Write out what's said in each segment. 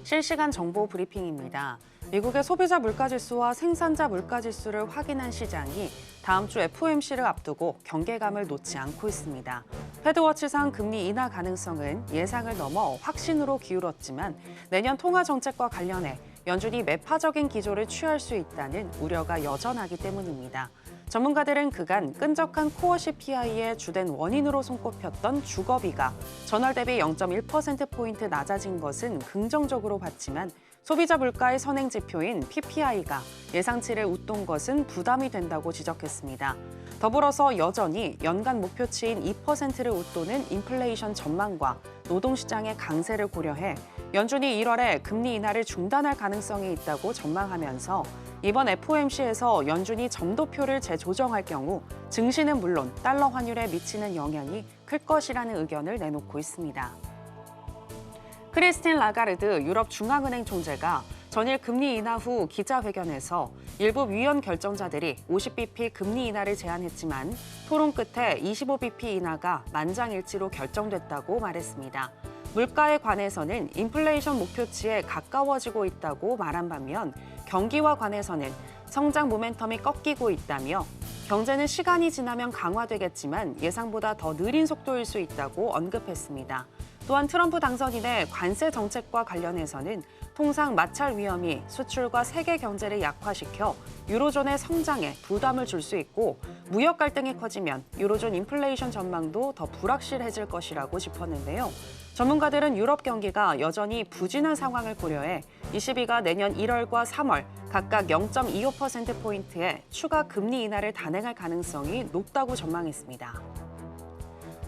실시간 정보 브리핑입니다. 미국의 소비자 물가지수와 생산자 물가지수를 확인한 시장이 다음 주 FOMC를 앞두고 경계감을 놓지 않고 있습니다. 패드워치상 금리 인하 가능성은 예상을 넘어 확신으로 기울었지만 내년 통화 정책과 관련해 연준이 매파적인 기조를 취할 수 있다는 우려가 여전하기 때문입니다. 전문가들은 그간 끈적한 코어 CPI의 주된 원인으로 손꼽혔던 주거비가 전월 대비 0.1%포인트 낮아진 것은 긍정적으로 봤지만 소비자 물가의 선행 지표인 PPI가 예상치를 웃돈 것은 부담이 된다고 지적했습니다. 더불어서 여전히 연간 목표치인 2%를 웃도는 인플레이션 전망과 노동시장의 강세를 고려해 연준이 1월에 금리 인하를 중단할 가능성이 있다고 전망하면서 이번 FOMC에서 연준이 점도표를 재조정할 경우 증시는 물론 달러 환율에 미치는 영향이 클 것이라는 의견을 내놓고 있습니다. 크리스틴 라가르드 유럽 중앙은행 총재가 전일 금리 인하 후 기자회견에서 일부 위원 결정자들이 50bp 금리 인하를 제안했지만 토론 끝에 25bp 인하가 만장일치로 결정됐다고 말했습니다. 물가에 관해서는 인플레이션 목표치에 가까워지고 있다고 말한 반면 경기와 관해서는 성장 모멘텀이 꺾이고 있다며 경제는 시간이 지나면 강화되겠지만 예상보다 더 느린 속도일 수 있다고 언급했습니다. 또한 트럼프 당선인의 관세 정책과 관련해서는 통상 마찰 위험이 수출과 세계 경제를 약화시켜 유로존의 성장에 부담을 줄 수 있고 무역 갈등이 커지면 유로존 인플레이션 전망도 더 불확실해질 것이라고 짚었는데요. 전문가들은 유럽 경기가 여전히 부진한 상황을 고려해 ECB가 내년 1월과 3월 각각 0.25%포인트의 추가 금리 인하를 단행할 가능성이 높다고 전망했습니다.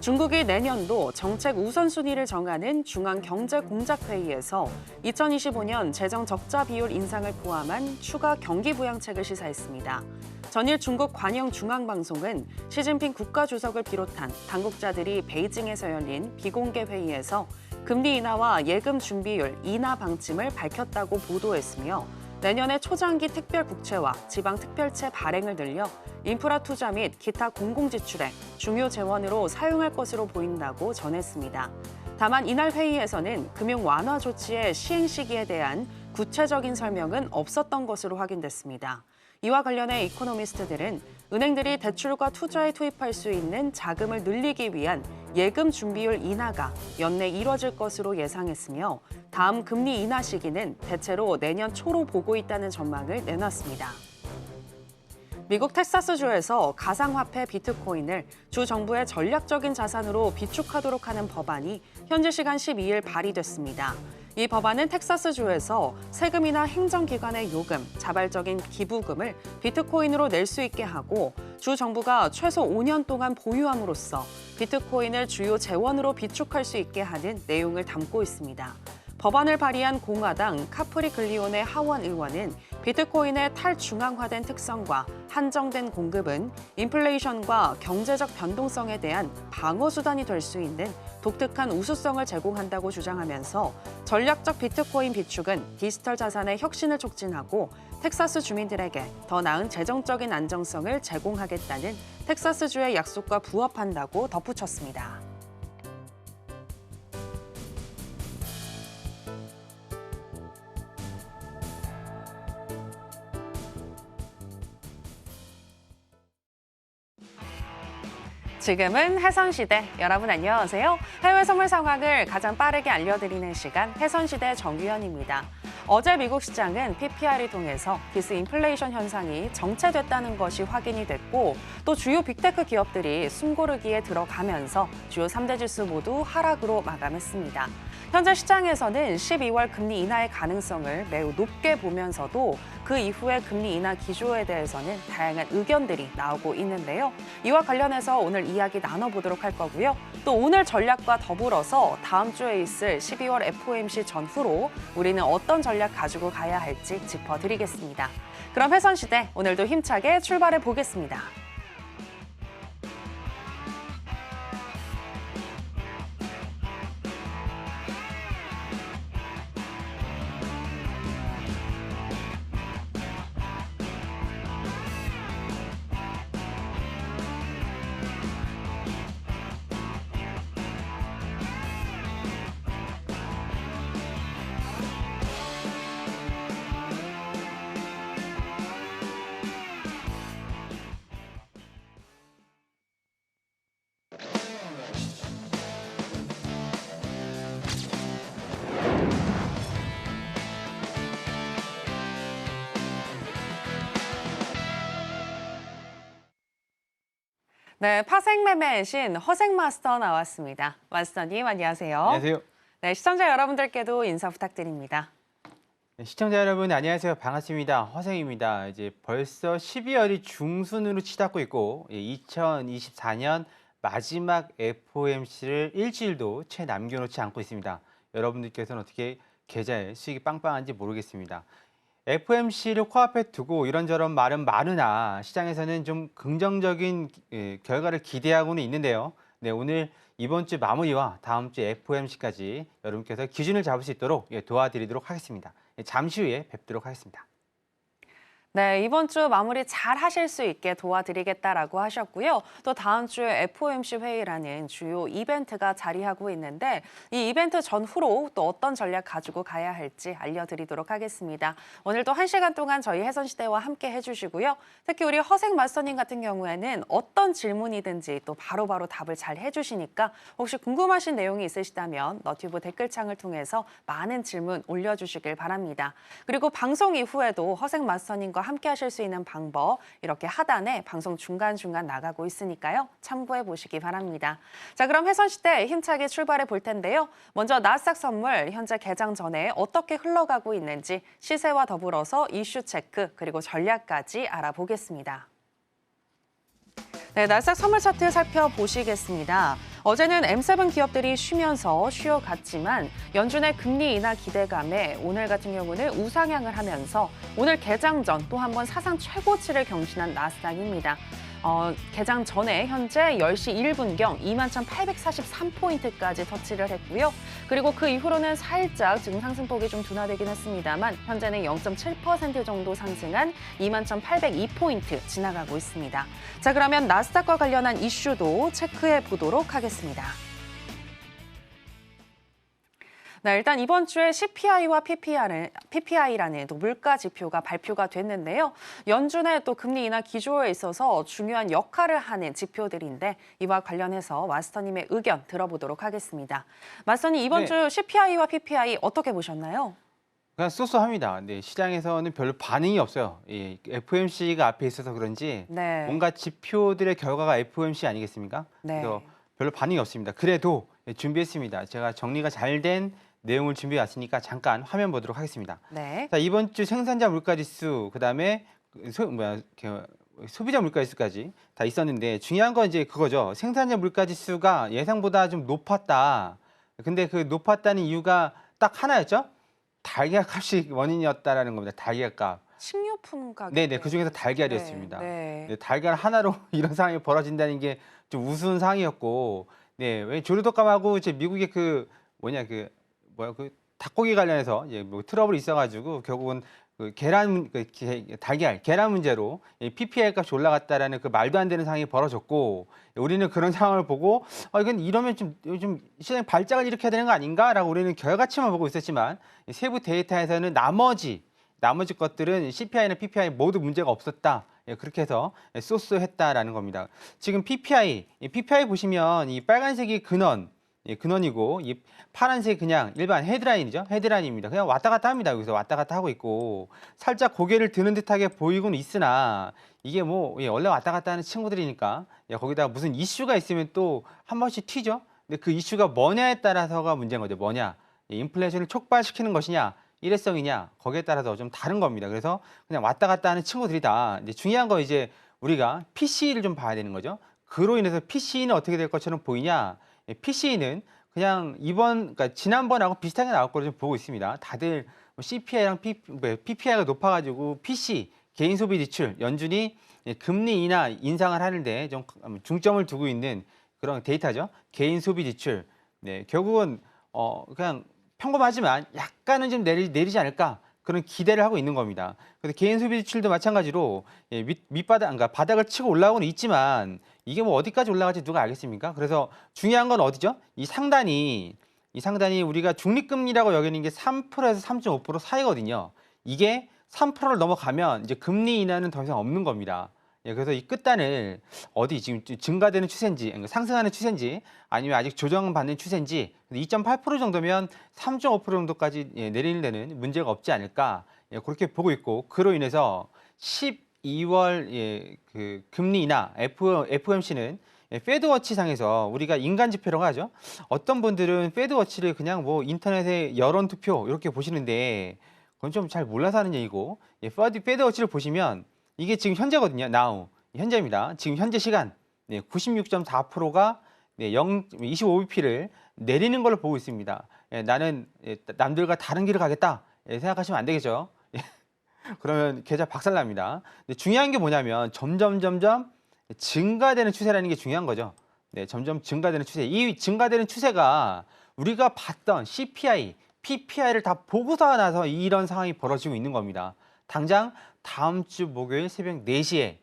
중국이 내년도 정책 우선순위를 정하는 중앙경제공작회의에서 2025년 재정 적자 비율 인상을 포함한 추가 경기 부양책을 시사했습니다. 전일 중국 관영중앙방송은 시진핑 국가주석을 비롯한 당국자들이 베이징에서 열린 비공개 회의에서 금리 인하와 예금 준비율 인하 방침을 밝혔다고 보도했으며 내년에 초장기 특별 국채와 지방 특별채 발행을 늘려 인프라 투자 및 기타 공공지출에 중요 재원으로 사용할 것으로 보인다고 전했습니다. 다만 이날 회의에서는 금융 완화 조치의 시행 시기에 대한 구체적인 설명은 없었던 것으로 확인됐습니다. 이와 관련해 이코노미스트들은 은행들이 대출과 투자에 투입할 수 있는 자금을 늘리기 위한 예금 준비율 인하가 연내 이뤄질 것으로 예상했으며 다음 금리 인하 시기는 대체로 내년 초로 보고 있다는 전망을 내놨습니다. 미국 텍사스주에서 가상화폐 비트코인을 주 정부의 전략적인 자산으로 비축하도록 하는 법안이 현지 시간 12일 발의됐습니다. 이 법안은 텍사스주에서 세금이나 행정기관의 요금, 자발적인 기부금을 비트코인으로 낼 수 있게 하고 주 정부가 최소 5년 동안 보유함으로써 비트코인을 주요 재원으로 비축할 수 있게 하는 내용을 담고 있습니다. 법안을 발의한 공화당 카프리글리온의 하원 의원은 비트코인의 탈중앙화된 특성과 한정된 공급은 인플레이션과 경제적 변동성에 대한 방어 수단이 될 수 있는 독특한 우수성을 제공한다고 주장하면서 전략적 비트코인 비축은 디지털 자산의 혁신을 촉진하고 텍사스 주민들에게 더 나은 재정적인 안정성을 제공하겠다는 텍사스주의 약속과 부합한다고 덧붙였습니다. 지금은 해선시대. 여러분 안녕하세요. 해외 선물 상황을 가장 빠르게 알려드리는 시간 해선시대 정유현입니다. 어제 미국 시장은 PPR을 통해서 디스인플레이션 현상이 정체됐다는 것이 확인이 됐고 또 주요 빅테크 기업들이 숨고르기에 들어가면서 주요 3대 지수 모두 하락으로 마감했습니다. 현재 시장에서는 12월 금리 인하의 가능성을 매우 높게 보면서도 그 이후의 금리 인하 기조에 대해서는 다양한 의견들이 나오고 있는데요. 이와 관련해서 오늘 이야기 나눠보도록 할 거고요. 또 오늘 전략과 더불어서 다음 주에 있을 12월 FOMC 전후로 우리는 어떤 전략 가지고 가야 할지 짚어드리겠습니다. 그럼 해선시대 오늘도 힘차게 출발해 보겠습니다. 네, 파생매매의 신 허생마스터 나왔습니다. 마스터님 안녕하세요. 안녕하세요. 네, 시청자 여러분들께도 인사 부탁드립니다. 네, 시청자 여러분 안녕하세요. 반갑습니다. 허생입니다. 이제 벌써 12월이 중순으로 치닫고 있고 2024년 마지막 FOMC를 일주일도 채 남겨놓지 않고 있습니다. 여러분들께서는 어떻게 계좌에 수익이 빵빵한지 모르겠습니다. FOMC를 코앞에 두고 이런저런 말은 많으나 시장에서는 좀 긍정적인 결과를 기대하고는 있는데요. 네, 오늘 이번 주 마무리와 다음 주 FOMC까지 여러분께서 기준을 잡을 수 있도록 도와드리도록 하겠습니다. 잠시 후에 뵙도록 하겠습니다. 네, 이번 주 마무리 잘 하실 수 있게 도와드리겠다라고 하셨고요. 또 다음 주에 FOMC 회의라는 주요 이벤트가 자리하고 있는데 이 이벤트 전후로 또 어떤 전략 가지고 가야 할지 알려드리도록 하겠습니다. 오늘도 1시간 동안 저희 해선시대와 함께 해주시고요. 특히 우리 허생 마스터님 같은 경우에는 어떤 질문이든지 또 바로바로 답을 잘 해주시니까 혹시 궁금하신 내용이 있으시다면 너튜브 댓글창을 통해서 많은 질문 올려주시길 바랍니다. 그리고 방송 이후에도 허생 마스터님과 함께 하실 수 있는 방법 이렇게 하단에 방송 중간중간 나가고 있으니까요. 참고해 보시기 바랍니다. 자, 그럼 해선시대 힘차게 출발해 볼 텐데요. 먼저 나스닥 선물 현재 개장 전에 어떻게 흘러가고 있는지 시세와 더불어서 이슈 체크 그리고 전략까지 알아보겠습니다. 네, 나스닥 선물 차트 살펴보시겠습니다. 어제는 M7 기업들이 쉬어갔지만 연준의 금리 인하 기대감에 오늘 같은 경우는 우상향을 하면서 오늘 개장 전 또 한 번 사상 최고치를 경신한 나스닥입니다. 개장 전에 현재 10시 1분경 21,843포인트까지 터치를 했고요. 그리고 그 이후로는 살짝 지금 상승폭이 좀 둔화되긴 했습니다만 현재는 0.7% 정도 상승한 21,802포인트 지나가고 있습니다. 자, 그러면 나스닥과 관련한 이슈도 체크해 보도록 하겠습니다. 네, 일단 이번 주에 CPI와 PPI라는 또 물가 지표가 발표가 됐는데요. 연준의 또 금리 인하 기조에 있어서 중요한 역할을 하는 지표들인데 이와 관련해서 마스터님의 의견 들어보도록 하겠습니다. 마스터님, 이번 주 CPI와 PPI 어떻게 보셨나요? 그냥 쏘쏘합니다. 네, 시장에서는 별로 반응이 없어요. FOMC가 앞에 있어서 그런지 뭔가 지표들의 결과가 FOMC 아니겠습니까? 그래서 별로 반응이 없습니다. 그래도 준비했습니다. 제가 정리가 잘 된 내용을 준비해 왔으니까 잠깐 화면 보도록 하겠습니다. 자, 이번 주 생산자 물가지수, 그다음에 소비자 물가지수까지 다 있었는데 중요한 건 이제 그거죠. 생산자 물가지수가 예상보다 좀 높았다. 근데 그 높았다는 이유가 딱 하나였죠. 달걀 값이 원인이었다라는 겁니다. 달걀 값. 식료품 가격. 네네, 그 중에서 달걀이었습니다. 네, 달걀 하나로 이런 상황이 벌어진다는 게 좀 우스운 상황이었고, 네, 왜 조류독감하고 이제 미국의 그 닭고기 관련해서 뭐 트러블이 있어가지고 결국은 그 계란 문제로 PPI 값이 올라갔다라는 그 말도 안 되는 상황이 벌어졌고, 우리는 그런 상황을 보고 이건 이러면 좀 시장에 발작을 일으켜야 되는 거 아닌가라고 우리는 결과치만 보고 있었지만 세부 데이터에서는 나머지 것들은 CPI나 PPI 모두 문제가 없었다. 그렇게 해서 쏘쏘했다라는 겁니다. 지금 PPI 보시면 이 빨간색이 근원이고 이 파란색 그냥 일반 헤드라인이죠. 헤드라인입니다. 그냥 왔다 갔다 합니다. 여기서 왔다 갔다 하고 있고 살짝 고개를 드는 듯하게 보이고는 있으나 이게 뭐 원래 왔다 갔다 하는 친구들이니까 거기다가 무슨 이슈가 있으면 또 한 번씩 튀죠. 근데 그 이슈가 뭐냐에 따라서가 문제인 거죠. 뭐냐? 인플레이션을 촉발시키는 것이냐? 일회성이냐? 거기에 따라서 좀 다른 겁니다. 그래서 그냥 왔다 갔다 하는 친구들이다. 이제 중요한 거 이제 우리가 PCE를 좀 봐야 되는 거죠. 그로 인해서 PCE는 어떻게 될 것처럼 보이냐? PCE는 그냥 그러니까 지난번하고 비슷하게 나올 거로 좀 보고 있습니다. 다들 CPI랑 PPI가 높아가지고 PC, 개인 소비 지출, 연준이 금리 인상을 하는데 좀 중점을 두고 있는 그런 데이터죠. 개인 소비 지출. 네, 결국은 그냥 평범하지만 약간은 좀 내리지 않을까 그런 기대를 하고 있는 겁니다. 그래서 개인 소비 지출도 마찬가지로 그러니까 바닥을 치고 올라오고는 있지만 이게 뭐 어디까지 올라갈지 누가 알겠습니까? 그래서 중요한 건 어디죠? 이 상단이 우리가 중립금리라고 여기는 게 3%에서 3.5% 사이거든요. 이게 3%를 넘어가면 이제 금리 인하는 더 이상 없는 겁니다. 그래서 이 끝단을 어디 지금 증가되는 추세인지, 상승하는 추세인지, 아니면 아직 조정받는 추세인지 2.8% 정도면 3.5% 정도까지 내리는 데는 문제가 없지 않을까 그렇게 보고 있고, 그로 인해서 2월 그 금리 인하 FOMC는 패드워치 상에서 우리가 인간 지표라고 하죠. 어떤 분들은 패드워치를 그냥 뭐 인터넷에 여론 투표 이렇게 보시는데 그건 좀 잘 몰라서 하는 얘기고 패드워치를 보시면 이게 지금 현재거든요. now 현재입니다. 지금 현재 시간 96.4%가 25bp를 내리는 걸로 보고 있습니다. 나는 남들과 다른 길을 가겠다 생각하시면 안 되겠죠. 그러면 계좌 박살납니다. 근데 중요한 게 뭐냐면 점점 증가되는 추세라는 게 중요한 거죠. 네, 점점 증가되는 추세. 이 증가되는 추세가 우리가 봤던 CPI, PPI를 다 보고서 나서 이런 상황이 벌어지고 있는 겁니다. 당장 다음 주 목요일 새벽 4시에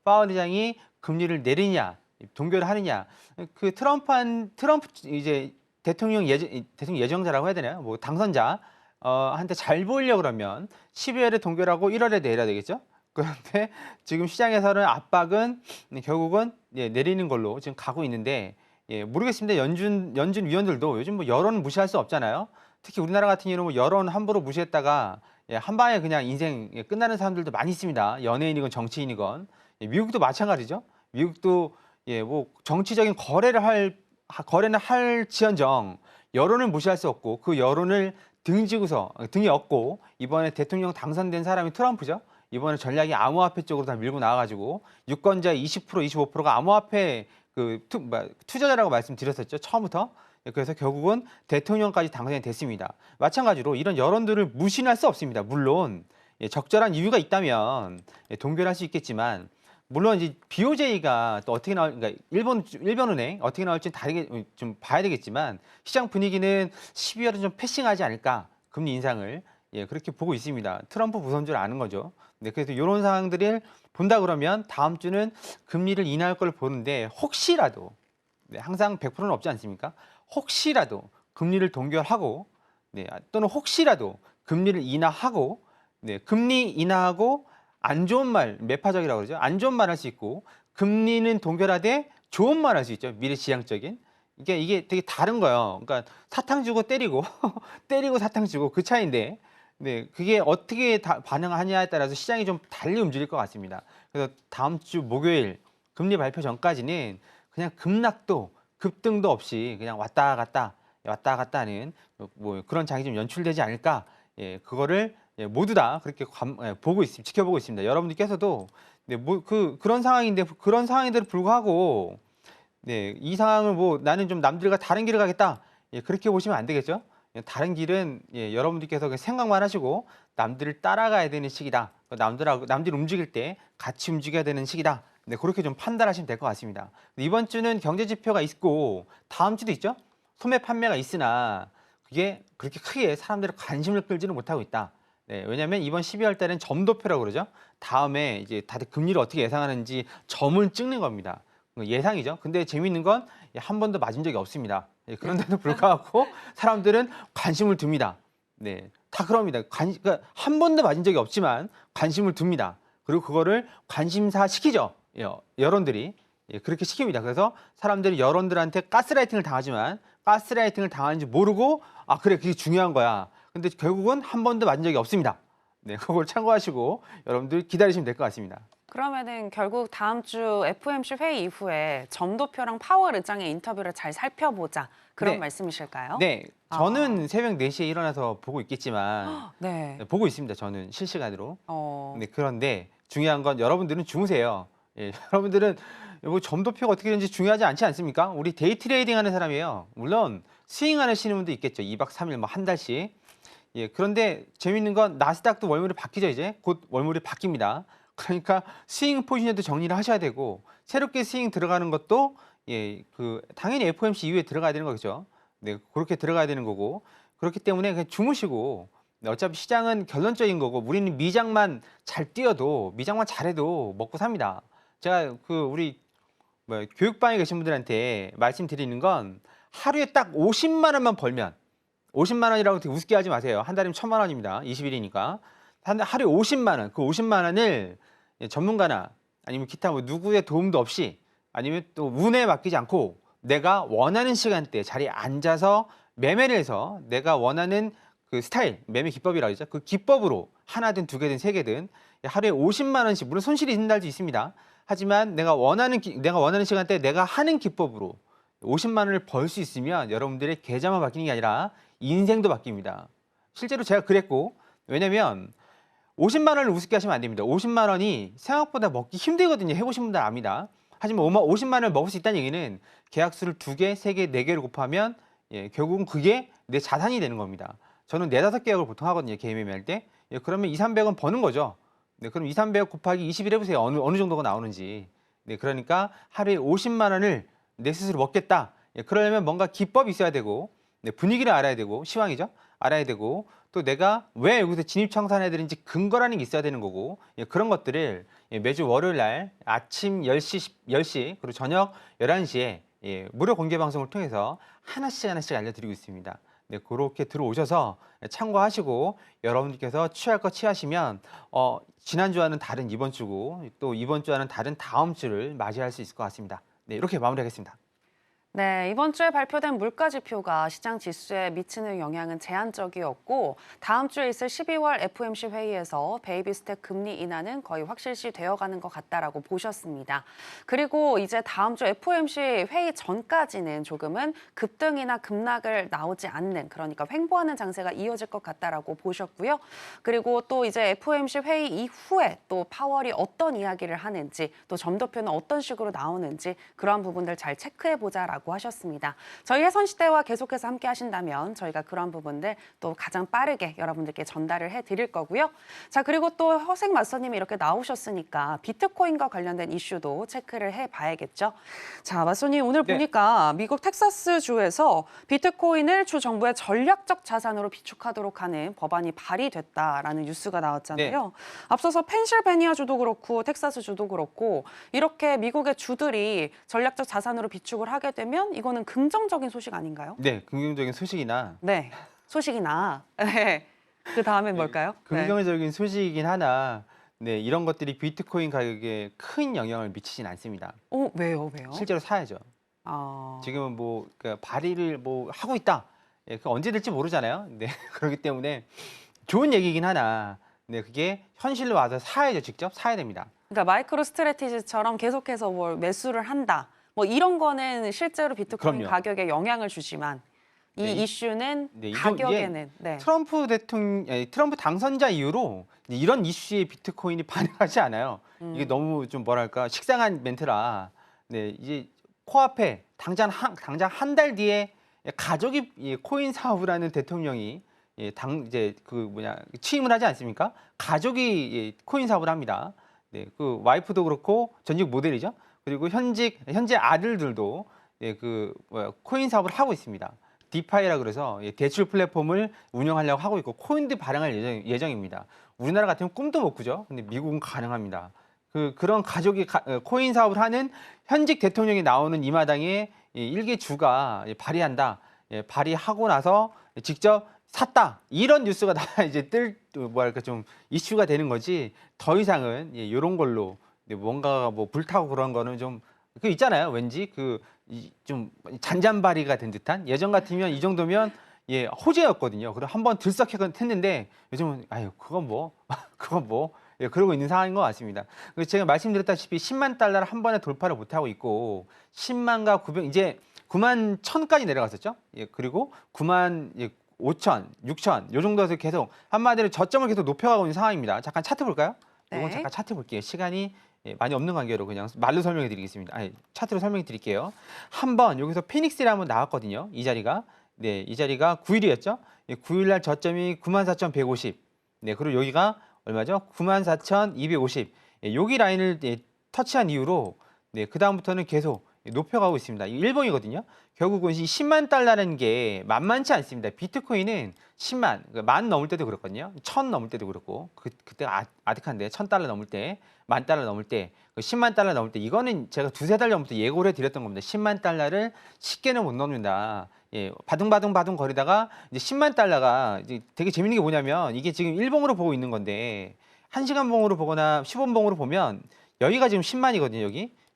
파월 의장이 금리를 내리냐, 동결을 하느냐. 그 트럼프 이제 대통령 예정자라고 해야 되나요? 뭐 당선자 한테 잘 보이려고 그러면 12월에 동결하고 1월에 내려야 되겠죠? 그런데 지금 시장에서는 압박은 결국은 내리는 걸로 지금 가고 있는데 모르겠습니다. 연준 위원들도 요즘 뭐 여론 무시할 수 없잖아요. 특히 우리나라 같은 경우는 뭐 여론 함부로 무시했다가 한 방에 그냥 인생 끝나는 사람들도 많이 있습니다. 연예인이건 정치인이건 미국도 마찬가지죠. 미국도 뭐 정치적인 거래는 할지언정 여론을 무시할 수 없고 그 여론을 등에 업고 이번에 대통령 당선된 사람이 트럼프죠. 이번에 전략이 암호화폐 쪽으로 다 밀고 나와가지고 유권자 20% 25%가 암호화폐 그 투자자라고 말씀드렸었죠. 처음부터. 그래서 결국은 대통령까지 당선이 됐습니다. 마찬가지로 이런 여론들을 무시할 수 없습니다. 물론 적절한 이유가 있다면 동결할 수 있겠지만 물론 이제 BOJ가 또 어떻게 그러니까 일본은행 어떻게 나올지 다르게 좀 봐야 되겠지만 시장 분위기는 12월은 좀 패싱하지 않을까 금리 인상을 그렇게 보고 있습니다. 트럼프 부서인 줄 아는 거죠. 네, 그래서 이런 상황들을 본다 그러면 다음 주는 금리를 인하할 걸 보는데 혹시라도 항상 100%는 없지 않습니까? 혹시라도 금리를 동결하고 또는 혹시라도 금리를 인하하고 금리 인하하고 안 좋은 말, 매파적이라고 그러죠. 안 좋은 말 할 수 있고 금리는 동결하되 좋은 말 할 수 있죠. 미래지향적인. 이게 되게 다른 거예요. 그러니까 사탕 주고 때리고 때리고 사탕 주고 그 차이인데 그게 어떻게 반응하냐에 따라서 시장이 좀 달리 움직일 것 같습니다. 그래서 다음 주 목요일 금리 발표 전까지는 그냥 급락도 급등도 없이 그냥 왔다 갔다 하는 뭐 그런 장이 좀 연출되지 않을까. 그거를 모두 다 그렇게 지켜보고 있습니다. 여러분들께서도 그런 상황인데 그런 상황인데도 불구하고 이 상황을 뭐 나는 좀 남들과 다른 길을 가겠다. 그렇게 보시면 안 되겠죠. 다른 길은 여러분들께서 그냥 생각만 하시고 남들을 따라가야 되는 시기다. 남들이 움직일 때 같이 움직여야 되는 시기다. 그렇게 좀 판단하시면 될 것 같습니다. 이번 주는 경제 지표가 있고 다음 주도 있죠. 소매 판매가 있으나 그게 그렇게 크게 사람들의 관심을 끌지는 못하고 있다. 왜냐하면 이번 12월 달엔 점도표라고 그러죠. 다음에 이제 다들 금리를 어떻게 예상하는지 점을 찍는 겁니다. 예상이죠. 근데 재미있는 건 한 번도 맞은 적이 없습니다. 그런데도 불구하고 사람들은 관심을 둡니다. 다 그럽니다. 그러니까 한 번도 맞은 적이 없지만 관심을 둡니다. 그리고 그거를 관심사 시키죠. 여론들이 그렇게 시킵니다. 그래서 사람들이 여론들한테 가스라이팅을 당하지만 가스라이팅을 당하는지 모르고 그래 그게 중요한 거야. 근데 결국은 한 번도 맞은 적이 없습니다. 그걸 참고하시고 여러분들 기다리시면 될 것 같습니다. 그러면은 결국 다음 주 FOMC 회의 이후에 점도표랑 파월 의장의 인터뷰를 잘 살펴보자 그런 말씀이실까요? 네, 저는 새벽 4시에 일어나서 보고 있겠지만 보고 있습니다. 저는 실시간으로. 그런데 중요한 건 여러분들은 주무세요. 여러분들은 뭐 점도표가 어떻게 되는지 중요하지 않지 않습니까? 우리 데이 트레이딩 하는 사람이에요. 물론 스윙하시는 분도 있겠죠. 2박 3일 뭐 한 달씩. 그런데 재밌는 건 나스닥도 월물이 바뀌죠. 이제 곧 월물이 바뀝니다. 그러니까 스윙 포지션도 정리를 하셔야 되고 새롭게 스윙 들어가는 것도 당연히 FOMC 이후에 들어가야 되는 거죠. 그렇게 들어가야 되는 거고 그렇기 때문에 그냥 주무시고 어차피 시장은 결론적인 거고 우리는 미장만 잘 뛰어도 미장만 잘해도 먹고 삽니다. 제가 우리 교육방에 계신 분들한테 말씀드리는 건 하루에 딱 50만 원만 벌면 50만 원이라고 되게 우습게 하지 마세요. 한 달이면 1,000만 원입니다. 20일이니까. 하루에 50만 원. 그 50만 원을 전문가나 아니면 기타 뭐 누구의 도움도 없이 아니면 또 운에 맡기지 않고 내가 원하는 시간대 자리에 앉아서 매매를 해서 내가 원하는 그 스타일, 매매 기법이라고 하죠. 그 기법으로 하나든 두 개든 세 개든 하루에 50만 원씩, 물론 손실이 있는 날도 있습니다. 하지만 내가 원하는 시간대에 내가 하는 기법으로 50만 원을 벌 수 있으면 여러분들의 계좌만 바뀌는 게 아니라 인생도 바뀝니다. 실제로 제가 그랬고, 왜냐면 50만 원을 우습게 하시면 안 됩니다. 50만 원이 생각보다 먹기 힘들거든요. 해보신 분들 압니다. 하지만 50만 원을 먹을 수 있다는 얘기는 계약수를 2개, 3개, 4개를 곱하면 결국은 그게 내 자산이 되는 겁니다. 저는 4, 5계약을 보통 하거든요. 개인 매매할 때. 그러면 2, 300원 버는 거죠. 네, 그럼 2, 300 곱하기 20일 해보세요. 어느 정도가 나오는지. 네, 그러니까 하루에 50만 원을 내 스스로 먹겠다. 그러려면 뭔가 기법이 있어야 되고, 네, 분위기를 알아야 되고, 시황이죠. 알아야 되고, 또 내가 왜 여기서 진입 청산해야 되는지 근거라는 게 있어야 되는 거고, 그런 것들을 매주 월요일 날 아침 10시 그리고 저녁 11시에 무료 공개 방송을 통해서 하나씩 알려드리고 있습니다. 네, 그렇게 들어오셔서 참고하시고 여러분들께서 취할 거 취하시면 지난주와는 다른 이번 주고 또 이번 주와는 다른 다음 주를 맞이할 수 있을 것 같습니다. 네, 이렇게 마무리하겠습니다. 네, 이번 주에 발표된 물가 지표가 시장 지수에 미치는 영향은 제한적이었고 다음 주에 있을 12월 FOMC 회의에서 베이비 스텝 금리 인하는 거의 확실시 되어가는 것 같다라고 보셨습니다. 그리고 이제 다음 주 FOMC 회의 전까지는 조금은 급등이나 급락을 나오지 않는, 그러니까 횡보하는 장세가 이어질 것 같다라고 보셨고요. 그리고 또 이제 FOMC 회의 이후에 또 파월이 어떤 이야기를 하는지, 또 점도표는 어떤 식으로 나오는지 그러한 부분들 잘 체크해보자라고 하셨습니다. 저희 해선시대와 계속해서 함께 하신다면 저희가 그런 부분들 또 가장 빠르게 여러분들께 전달을 해드릴 거고요. 자, 그리고 또 허생 맞서님이 이렇게 나오셨으니까 비트코인과 관련된 이슈도 체크를 해봐야겠죠. 자, 맞서님 오늘 네. 보니까 미국 텍사스 주에서 비트코인을 주 정부의 전략적 자산으로 비축하도록 하는 법안이 발의됐다라는 뉴스가 나왔잖아요. 네. 앞서서 펜실베니아 주도 그렇고 텍사스 주도 그렇고 이렇게 미국의 주들이 전략적 자산으로 비축을 하게 되면 이거는 긍정적인 소식 아닌가요? 네, 긍정적인 소식이나 네, 소식이나 네. 그 다음엔 뭘까요? 네. 긍정적인 소식이긴 하나, 네, 이런 것들이 비트코인 가격에 큰 영향을 미치진 않습니다. 왜요? 실제로 사야죠. 지금은 그러니까 발의를 하고 있다. 그 언제 될지 모르잖아요. 네, 그렇기 때문에 좋은 얘기긴 하나, 네, 그게 현실로 와서 사야죠. 직접 사야 됩니다. 그러니까 마이크로 스트래티지처럼 계속해서 뭘 매수를 한다. 뭐 이런 거는 실제로 비트코인 그럼요. 가격에 영향을 주지만 이 네, 이슈는 네, 가격에는 네. 트럼프 당선자 이후로 이런 이슈에 비트코인이 반응하지 않아요. 이게 너무 좀 뭐랄까 식상한 멘트라. 네, 이제 코앞에 당장 한 달 뒤에 가족이 코인 사업을 하는 대통령이 이제 취임을 하지 않습니까? 가족이 코인 사업을 합니다. 네, 그 와이프도 그렇고 전직 모델이죠. 그리고 현재 아들들도 코인 사업을 하고 있습니다. 디파이라 그래서 대출 플랫폼을 운영하려고 하고 있고 코인도 발행할 예정입니다. 우리나라 같으면 꿈도 못 꾸죠. 근데 미국은 가능합니다. 그런 가족이 코인 사업을 하는 현직 대통령이 나오는 이 마당에 일개 주가 발의한다. 발의하고 나서 직접 샀다. 이런 뉴스가 다 이제 좀 이슈가 되는 거지. 더 이상은 이런 걸로 뭔가 불타고 그런 거는 좀 있잖아요. 왠지 좀 잔잔바리가 된 듯한, 예전 같으면 이 정도면 호재였거든요. 그리고 한번 들썩했는데 요즘은 아유 그건 뭐 그러고 있는 상황인 것 같습니다. 그래서 제가 말씀드렸다시피 10만 달러를 한 번에 돌파를 못 하고 있고 10만과 900 이제 9만 1,000까지 내려갔었죠. 그리고 9만 5천, 6천 요 정도에서 계속 한마디로 저점을 계속 높여가고 있는 상황입니다. 잠깐 차트 볼까요? 이건 네. 잠깐 차트 볼게요. 시간이 많이 없는 관계로 그냥 말로 설명해 드리겠습니다. 아니, 차트로 설명해 드릴게요. 한번 여기서 피닉스를 한번 나왔거든요. 이 자리가. 네, 이 자리가 9일이었죠. 9일 날 저점이 94,150. 네, 그리고 여기가 얼마죠? 94,250. 여기 라인을 터치한 이후로 네, 그다음부터는 계속 높여가고 있습니다. 이 일봉이거든요. 결국은 이 10만 달러라는 게 만만치 않습니다. 비트코인은 10만, 만 넘을 때도 그렇거든요. 1,000 넘을 때도 그렇고, 그때가 아득한데 1,000달러 넘을 때, 10,000달러 넘을 때, 10만 달러 넘을 때, 이거는 제가 2-3달 전부터 예고를 해드렸던 겁니다. 10만 달러를 쉽게는 못 넘는다. 바둥바둥 거리다가 이제 10만 달러가 이제 되게 재밌는 게 뭐냐면 이게 지금 일봉으로 보고 있는 건데 1시간 봉으로 보거나 10원 봉으로 보면 여기가 지금 10만이거든요.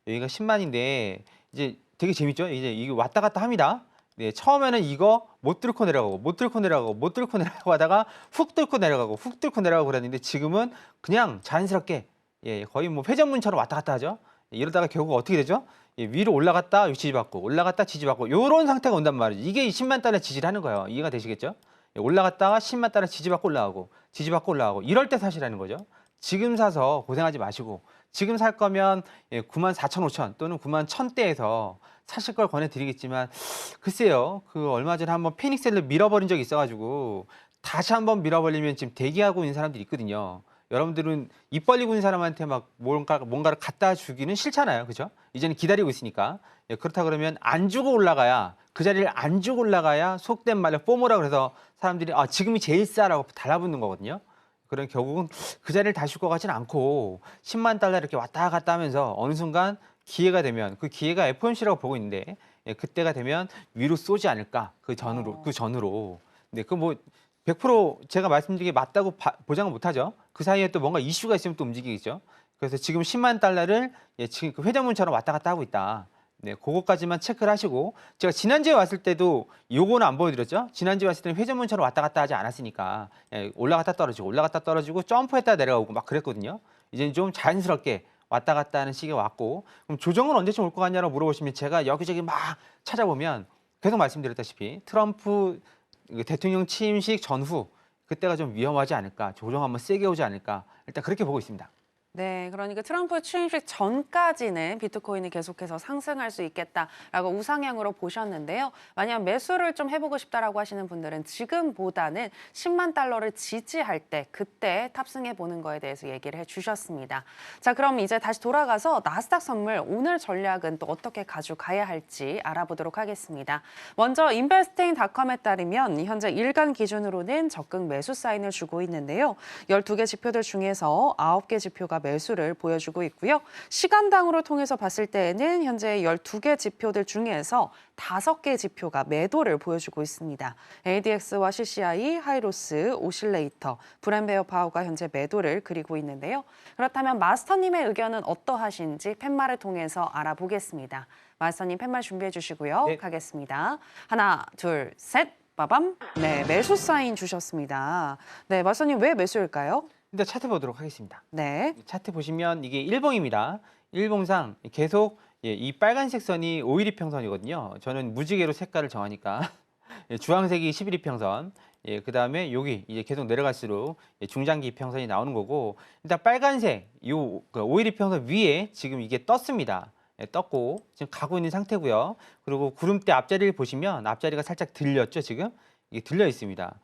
여기가 10만인데 이제 되게 재밌죠. 이제 이게 왔다 갔다 합니다. 네, 처음에는 이거 못 뚫고 내려가고 못 뚫고 내려가고 못 뚫고 내려가고 하다가 훅 뚫고 내려가고 훅 뚫고 내려가고 그랬는데 지금은 그냥 자연스럽게 예, 거의 뭐 회전문처럼 왔다 갔다 하죠. 예, 이러다가 결국 어떻게 되죠? 예, 위로 올라갔다 지지받고 올라갔다 지지받고 요런 상태가 온단 말이죠. 이게 10만 달러 지지를 하는 거예요. 이해가 되시겠죠? 예, 올라갔다가 10만 달러 지지받고 올라가고 지지받고 올라가고 이럴 때 사시라는 거죠. 지금 사서 고생하지 마시고 지금 살 거면 예, 9만 4천 5천 또는 9만 1,000대에서 사실 걸 권해드리겠지만 글쎄요. 그 얼마 전에 한번 페닉셀을 밀어버린 적이 있어가지고 다시 한번 밀어버리면 지금 대기하고 있는 사람들이 있거든요. 여러분들은 입 벌리고 있는 사람한테 막 뭔가를 갖다 주기는 싫잖아요. 그죠? 이제는 기다리고 있으니까. 예, 그렇다 그러면 안 주고 올라가야 그 자리를 안 주고 올라가야 속된 말로 뽀모라 그래서 사람들이 아, 지금이 제일 싸라고 달라붙는 거거든요. 그런 결국은 그 자리를 다시 줄 것 같지는 않고 10만 달러 이렇게 왔다 갔다 하면서 어느 순간 기회가 되면 그 기회가 FOMC라고 보고 있는데 예, 그때가 되면 위로 쏘지 않을까 그 전으로 네, 그 뭐 100% 제가 말씀드리게 맞다고 보장은 못하죠. 그 사이에 또 뭔가 이슈가 있으면 또 움직이겠죠. 그래서 지금 10만 달러를 예, 지금 그 회전문처럼 왔다 갔다 하고 있다. 네, 그거까지만 체크를 하시고 제가 지난주에 왔을 때도 요거는 안 보여드렸죠. 지난주에 왔을 때는 회전문처럼 왔다 갔다 하지 않았으니까 예, 올라갔다 떨어지고 점프했다 내려오고 막 그랬거든요. 이제는 좀 자연스럽게 왔다 갔다 하는 시기가 왔고 그럼 조정은 언제쯤 올 것 같냐고 물어보시면 제가 여기저기 막 찾아보면 계속 말씀드렸다시피 트럼프 대통령 취임식 전후 그때가 좀 위험하지 않을까 조정 한번 세게 오지 않을까 일단 그렇게 보고 있습니다. 네, 그러니까 트럼프 취임식 전까지는 비트코인이 계속해서 상승할 수 있겠다라고 우상향으로 보셨는데요. 만약 매수를 좀 해보고 싶다라고 하시는 분들은 지금보다는 10만 달러를 지지할 때 그때 탑승해 보는 거에 대해서 얘기를 해주셨습니다. 자, 그럼 이제 다시 돌아가서 나스닥 선물 오늘 전략은 또 어떻게 가져가야 할지 알아보도록 하겠습니다. 먼저 investing.com에 따르면 현재 일간 기준으로는 적극 매수 사인을 주고 있는데요. 12개 지표들 중에서 9개 지표가 매수를 보여주고 있고요. 시간당으로 통해서 봤을 때에는 현재 12개 지표들 중에서 5개 지표가 매도를 보여주고 있습니다. ADX와 CCI, 하이로스, 오실레이터, 브랜베어 파워가 현재 매도를 그리고 있는데요. 그렇다면 마스터님의 의견은 어떠하신지 팻말을 통해서 알아보겠습니다. 마스터님 팻말 준비해 주시고요. 네. 가겠습니다. 하나, 둘, 셋. 빠밤. 네, 매수 사인 주셨습니다. 네, 마스터님 왜 매수일까요? 일단 차트 보도록 하겠습니다. 네. 차트 보시면 이게 일봉입니다. 일봉상 계속 예, 이 빨간색 선이 5일 이평선이거든요. 저는 무지개로 색깔을 정하니까 예, 주황색이 10일 이평선. 예, 그다음에 여기 이제 계속 내려갈수록 예, 중장기 이평선이 나오는 거고 일단 빨간색 요 5일 이평선 위에 지금 이게 떴습니다. 예, 떴고 지금 가고 있는 상태고요. 그리고 구름대 앞자리를 보시면 앞자리가 살짝 들렸죠, 지금? 이게 들려 있습니다.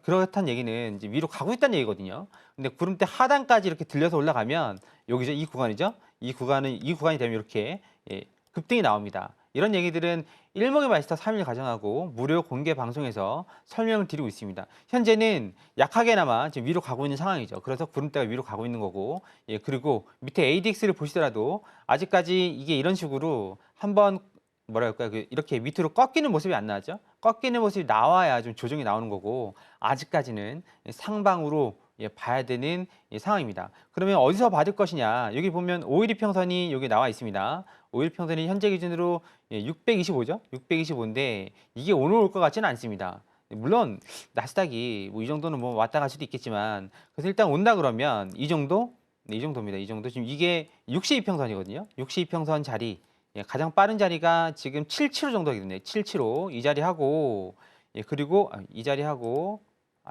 그렇다는 얘기는 이제 위로 가고 있다는 얘기거든요. 근데 구름대 하단까지 이렇게 들려서 올라가면 여기죠, 이 구간이죠. 이 구간이 되면 이렇게 예, 급등이 나옵니다. 이런 얘기들은 일목의 마스터 3일 가정하고 무료 공개 방송에서 설명을 드리고 있습니다. 현재는 약하게나마 지금 위로 가고 있는 상황이죠. 그래서 구름대가 위로 가고 있는 거고, 예, 그리고 밑에 ADX를 보시더라도 아직까지 이게 이런 식으로 한번 뭐랄까 이렇게 밑으로 꺾이는 모습이 안 나죠. 꺾이는 모습이 나와야 좀 조정이 나오는 거고 아직까지는 상방으로 예, 봐야 되는 예, 상황입니다. 그러면 어디서 받을 것이냐? 여기 보면 5일 이평선이 여기 나와 있습니다. 5일 이평선이 현재 기준으로 예, 625죠. 625인데 이게 오늘 올 것 같지는 않습니다. 물론 나스닥이 뭐 이 정도는 뭐 왔다 갈 수도 있겠지만 그래서 일단 온다 그러면 이 정도? 네, 이 정도입니다. 이 정도. 지금 이게 62평선이거든요. 62평선 자리 예, 가장 빠른 자리가 지금 775 정도 되겠네요. 775 이 자리 하고 예, 그리고 이 자리 하고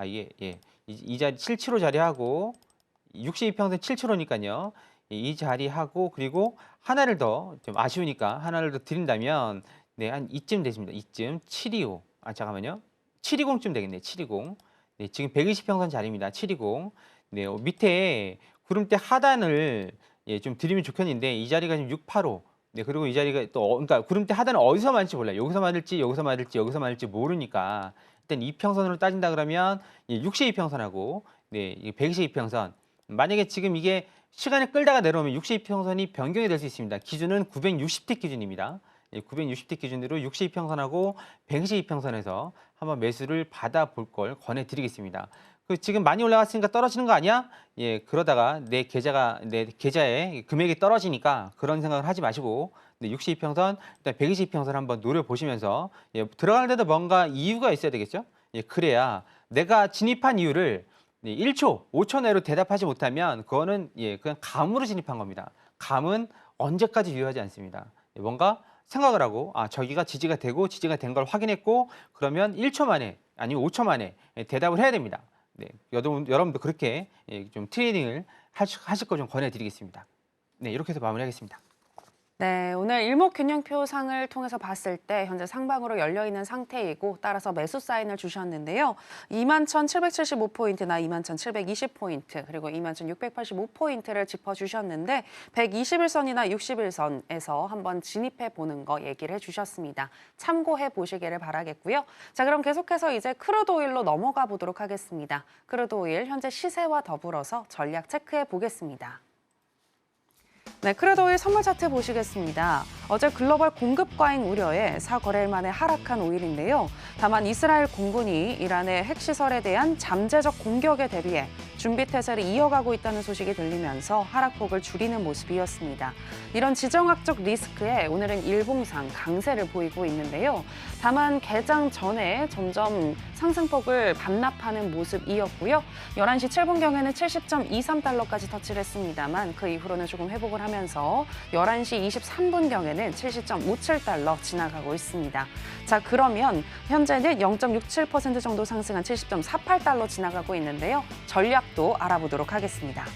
이게 예, 이 자리 775 자리 하고 62평선 775니까요. 이 자리 하고 그리고 하나를 더 좀 아쉬우니까 하나를 더 드린다면 네, 한 이쯤 되십니다. 이쯤 725. 잠깐만요. 720쯤 되겠네요. 720. 네, 지금 120평선 자리입니다. 720. 네, 밑에 구름대 하단을 예, 좀 드리면 좋겠는데 이 자리가 지금 685. 네, 그리고 이 자리가 또 그러니까 구름대 하단은 어디서 맞을지 몰라요. 여기서 맞을지 여기서 맞을지 여기서 맞을지 모르니까 일단 이평선으로 따진다 그러면 62평선하고 네, 122평선. 만약에 지금 이게 시간을 끌다가 내려오면 62평선이 변경이 될 수 있습니다. 기준은 960틱 기준입니다. 960틱 기준으로 62평선하고 122평선에서 한번 매수를 받아볼 걸 권해드리겠습니다. 지금 많이 올라갔으니까 떨어지는 거 아니야? 예, 그러다가 내 계좌에 금액이 떨어지니까 그런 생각을 하지 마시고 네, 62평선, 일단 120평선 한번 노려보시면서 들어가는데도 뭔가 이유가 있어야 되겠죠? 그래야 내가 진입한 이유를 1초, 5초 내로 대답하지 못하면 그거는 그냥 감으로 진입한 겁니다. 감은 언제까지 유효하지 않습니다. 뭔가 생각을 하고 저기가 지지가 되고 지지가 된 걸 확인했고 그러면 1초 만에 아니면 5초 만에 대답을 해야 됩니다. 네, 여러분도 그렇게 좀 트레이닝을 하실 거 좀 권해드리겠습니다. 네, 이렇게 해서 마무리하겠습니다. 네, 오늘 일목균형표상을 통해서 봤을 때 현재 상방으로 열려 있는 상태이고 따라서 매수 사인을 주셨는데요. 21,775포인트나 21,720포인트 그리고 21,685포인트를 짚어주셨는데 121선이나 61선에서 한번 진입해 보는 거 얘기를 해주셨습니다. 참고해 보시기를 바라겠고요. 자, 그럼 계속해서 이제 크루드 오일로 넘어가 보도록 하겠습니다. 크루드 오일 현재 시세와 더불어서 전략 체크해 보겠습니다. 네, 크루드 오일 선물 차트 보시겠습니다. 어제 글로벌 공급 과잉 우려에 4거래일 만에 하락한 오일인데요. 다만 이스라엘 공군이 이란의 핵시설에 대한 잠재적 공격에 대비해 준비 태세를 이어가고 있다는 소식이 들리면서 하락폭을 줄이는 모습이었습니다. 이런 지정학적 리스크에 오늘은 일봉상 강세를 보이고 있는데요. 다만 개장 전에 점점 상승폭을 반납하는 모습이었고요. 11시 7분경에는 70.23달러까지 터치를 했습니다만 그 이후로는 조금 회복을 하면서 11시 23분경에는 70.57달러 지나가고 있습니다. 자, 그러면 현재는 0.67% 정도 상승한 70.48달러 지나가고 있는데요. 전략도 알아보도록 하겠습니다.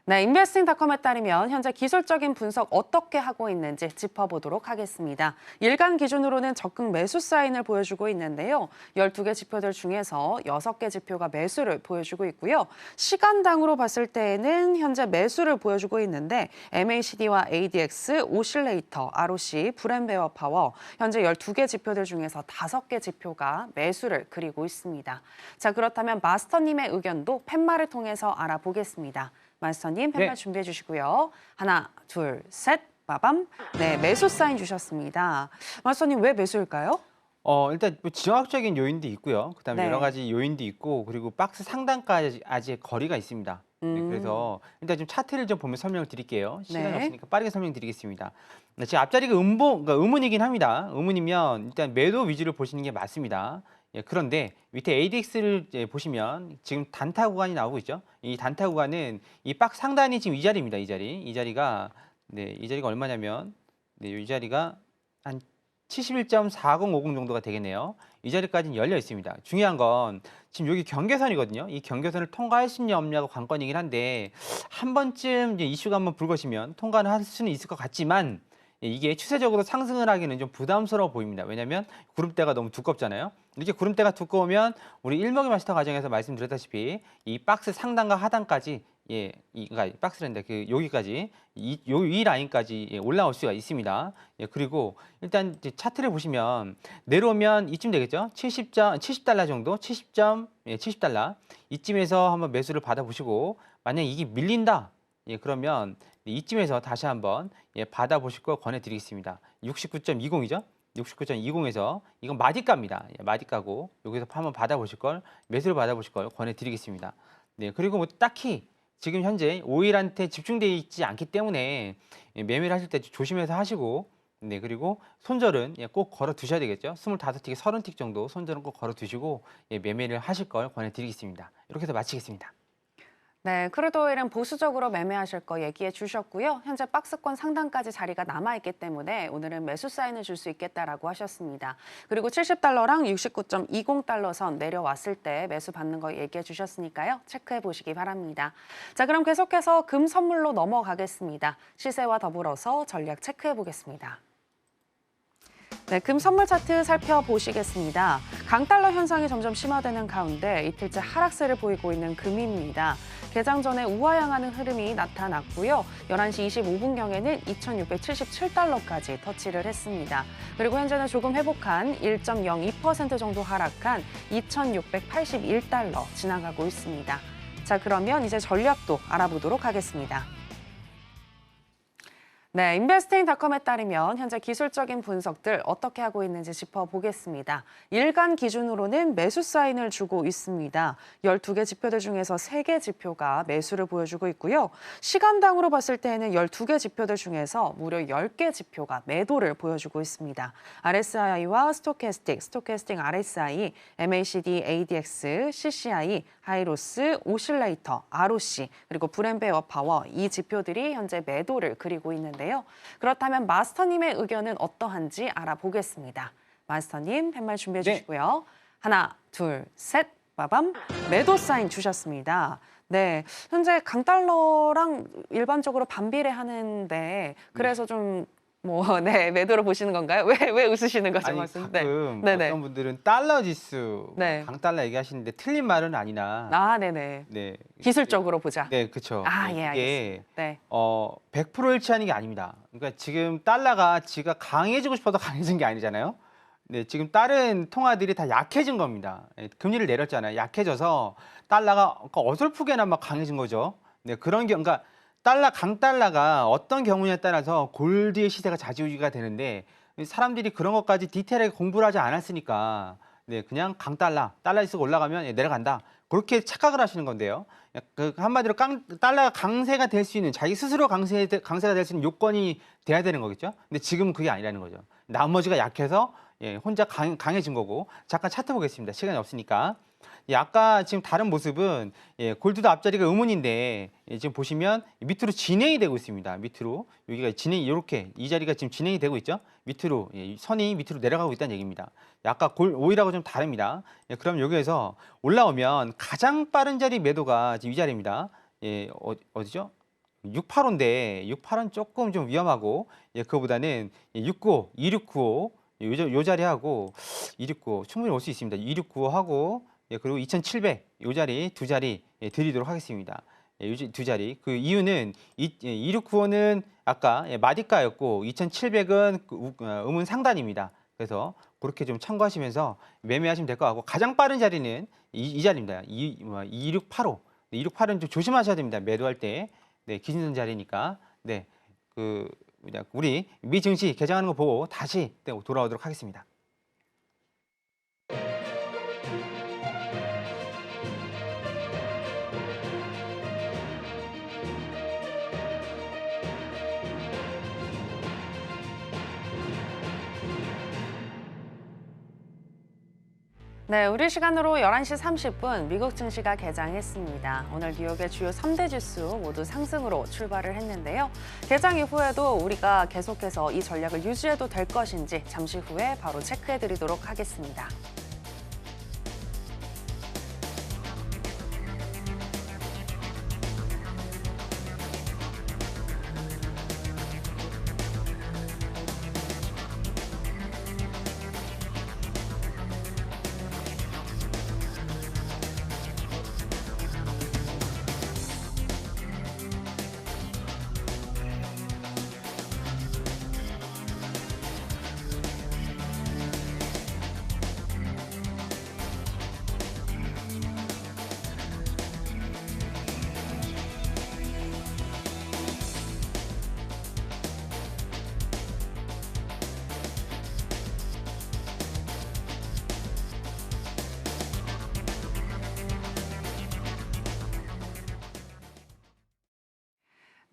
네, 인베스팅닷컴에 따르면 현재 기술적인 분석 어떻게 하고 있는지 짚어보도록 하겠습니다. 일간 기준으로는 적극 매수 사인을 보여주고 있는데요. 12개 지표들 중에서 6개 지표가 매수를 보여주고 있고요. 시간당으로 봤을 때에는 현재 매수를 보여주고 있는데 MACD와 ADX, 오실레이터, ROC, 브랜베어 파워 현재 12개 지표들 중에서 5개 지표가 매수를 그리고 있습니다. 자, 그렇다면 마스터님의 의견도 팻말을 통해서 알아보겠습니다. 마스터님, 팻말 준비해 주시고요. 하나, 둘, 셋, 빠밤. 네, 매수 사인 주셨습니다. 마스터님, 왜 매수일까요? 일단 뭐 지정학적인 요인도 있고요. 그다음에 네. 여러 가지 요인도 있고 그리고 박스 상단까지 아직 거리가 있습니다. 네, 그래서 일단 좀 차트를 좀 보면 설명을 드릴게요. 시간이 네. 없으니까 빠르게 설명드리겠습니다. 네, 지금 앞자리가 그러니까 의문이긴 합니다. 의문이면 일단 매도 위주를 보시는 게 맞습니다. 그런데 밑에 ADX를 보시면 지금 단타 구간이 나오고 있죠. 이 단타 구간은 이 박스 상단이 지금 이 자리입니다. 이 자리가 이 자리가 얼마냐면 이 자리가 한 71.4050 정도가 되겠네요. 이 자리까지는 열려 있습니다. 중요한 건 지금 여기 경계선이거든요. 이 경계선을 통과할 수 있냐 없냐가 관건이긴 한데 한 번쯤 이슈가 한번 불거지면 통과는 할 수는 있을 것 같지만 이게 추세적으로 상승을 하기는 좀 부담스러워 보입니다. 왜냐하면 구름대가 너무 두껍잖아요. 이렇게 구름대가 두꺼우면 우리 일목의 마스터 과정에서 말씀드렸다시피 이 박스 상단과 하단까지 그러니까 박스랜데 여기까지 이 라인까지 올라올 수가 있습니다. 그리고 일단 이제 차트를 보시면 내려오면 이쯤 되겠죠. 70달러 정도, 70달러 이쯤에서 한번 매수를 받아보시고 만약 이게 밀린다, 그러면 이쯤에서 다시 한번 받아보실 걸 권해드리겠습니다. 69.20이죠. 69.20에서 이건 마디가입니다. 마디가고 여기서 한번 받아보실 걸 매수를 받아보실 걸 권해드리겠습니다. 네, 그리고 뭐 딱히 지금 현재 오일한테 집중되어 있지 않기 때문에 매매를 하실 때 조심해서 하시고 그리고 손절은 꼭 걸어 두셔야 되겠죠. 25틱, 30틱 정도 손절은 꼭 걸어 두시고 매매를 하실 걸 권해드리겠습니다. 이렇게 해서 마치겠습니다. 네, 크루드 오일은 보수적으로 매매하실 거 얘기해 주셨고요. 현재 박스권 상단까지 자리가 남아있기 때문에 오늘은 매수 사인을 줄 수 있겠다라고 하셨습니다. 그리고 70달러랑 69.20달러 선 내려왔을 때 매수 받는 거 얘기해 주셨으니까요. 체크해 보시기 바랍니다. 자, 그럼 계속해서 금 선물로 넘어가겠습니다. 시세와 더불어서 전략 체크해 보겠습니다. 네, 금 선물 차트 살펴보시겠습니다. 강달러 현상이 점점 심화되는 가운데 이틀째 하락세를 보이고 있는 금입니다. 개장 전에 우하향하는 흐름이 나타났고요. 11시 25분경에는 2,677달러까지 터치를 했습니다. 그리고 현재는 조금 회복한 1.02% 정도 하락한 2,681달러 지나가고 있습니다. 자, 그러면 이제 전략도 알아보도록 하겠습니다. 네, 인베스팅닷컴에 따르면 현재 기술적인 분석들 어떻게 하고 있는지 짚어보겠습니다. 일간 기준으로는 매수 사인을 주고 있습니다. 12개 지표들 중에서 3개 지표가 매수를 보여주고 있고요. 시간당으로 봤을 때는 12개 지표들 중에서 무려 10개 지표가 매도를 보여주고 있습니다. RSI와 스토캐스틱 RSI, MACD, ADX, CCI, 하이로스, 오실레이터, ROC, 그리고 브랜베어 파워 이 지표들이 현재 매도를 그리고 있는데요. 그렇다면 마스터님의 의견은 어떠한지 알아보겠습니다. 마스터님 팻말 준비해 주시고요. 하나, 둘, 셋, 빠밤. 매도 사인 주셨습니다. 네, 현재 강달러랑 일반적으로 반비례하는데 그래서 좀 네, 매도로 보시는 건가요? 왜 웃으시는 거죠, 아니 마스터님? 가끔 네네. 어떤 분들은 달러 지수, 네. 강달러 얘기하시는데 틀린 말은 아니나 네네. 네. 기술적으로 보자. 네, 그렇죠. 예, 알겠습니다. 네. 100% 일치하는 게 아닙니다. 그러니까 지금 달러가 지가 강해지고 싶어서 강해진 게 아니잖아요. 네, 지금 다른 통화들이 다 약해진 겁니다. 금리를 내렸잖아요. 약해져서 달러가 어설프게나 막 강해진 거죠. 네, 그런 게 그러니까 강달러가 어떤 경우냐에 따라서 골드의 시세가 좌지우지가 되는데 사람들이 그런 것까지 디테일하게 공부를 하지 않았으니까 네, 그냥 달러 지수가 올라가면 내려간다. 그렇게 착각을 하시는 건데요. 한마디로 달러가 강세가 될 수 있는 자기 스스로 강세가 될 수 있는 요건이 돼야 되는 거겠죠. 근데 지금은 그게 아니라는 거죠. 나머지가 약해서 혼자 강해진 거고. 잠깐 차트 보겠습니다. 시간이 없으니까. 아까 지금 다른 모습은 골드도 앞자리가 음운인데 지금 보시면 밑으로 진행이 되고 있습니다. 밑으로 여기가 진행이 이렇게 이 자리가 지금 진행이 되고 있죠. 밑으로 선이 밑으로 내려가고 있다는 얘기입니다. 아까 오일하고 좀 다릅니다. 그럼 여기에서 올라오면 가장 빠른 자리 매도가 지금 이 자리입니다. 어디죠? 685인데 685는 조금 좀 위험하고 그거보다는 695, 2695 요 자리하고 269 충분히 올 수 있습니다. 2695하고 그리고 2700 요 자리 두 자리 드리도록 하겠습니다. 두 자리. 그 이유는 2695는 아까 마디가였고 2700은 음운 상단입니다. 그래서 그렇게 좀 참고하시면서 매매하시면 될 것 같고 가장 빠른 자리는 이 자리입니다. 2685. 2685는 좀 조심하셔야 됩니다. 매도할 때. 네, 기준선 자리니까. 네. 우리 미 증시 개장하는 거 보고 다시 돌아오도록 하겠습니다. 네, 우리 시간으로 11시 30분 미국 증시가 개장했습니다. 오늘 뉴욕의 주요 3대 지수 모두 상승으로 출발을 했는데요. 개장 이후에도 우리가 계속해서 이 전략을 유지해도 될 것인지 잠시 후에 바로 체크해 드리도록 하겠습니다.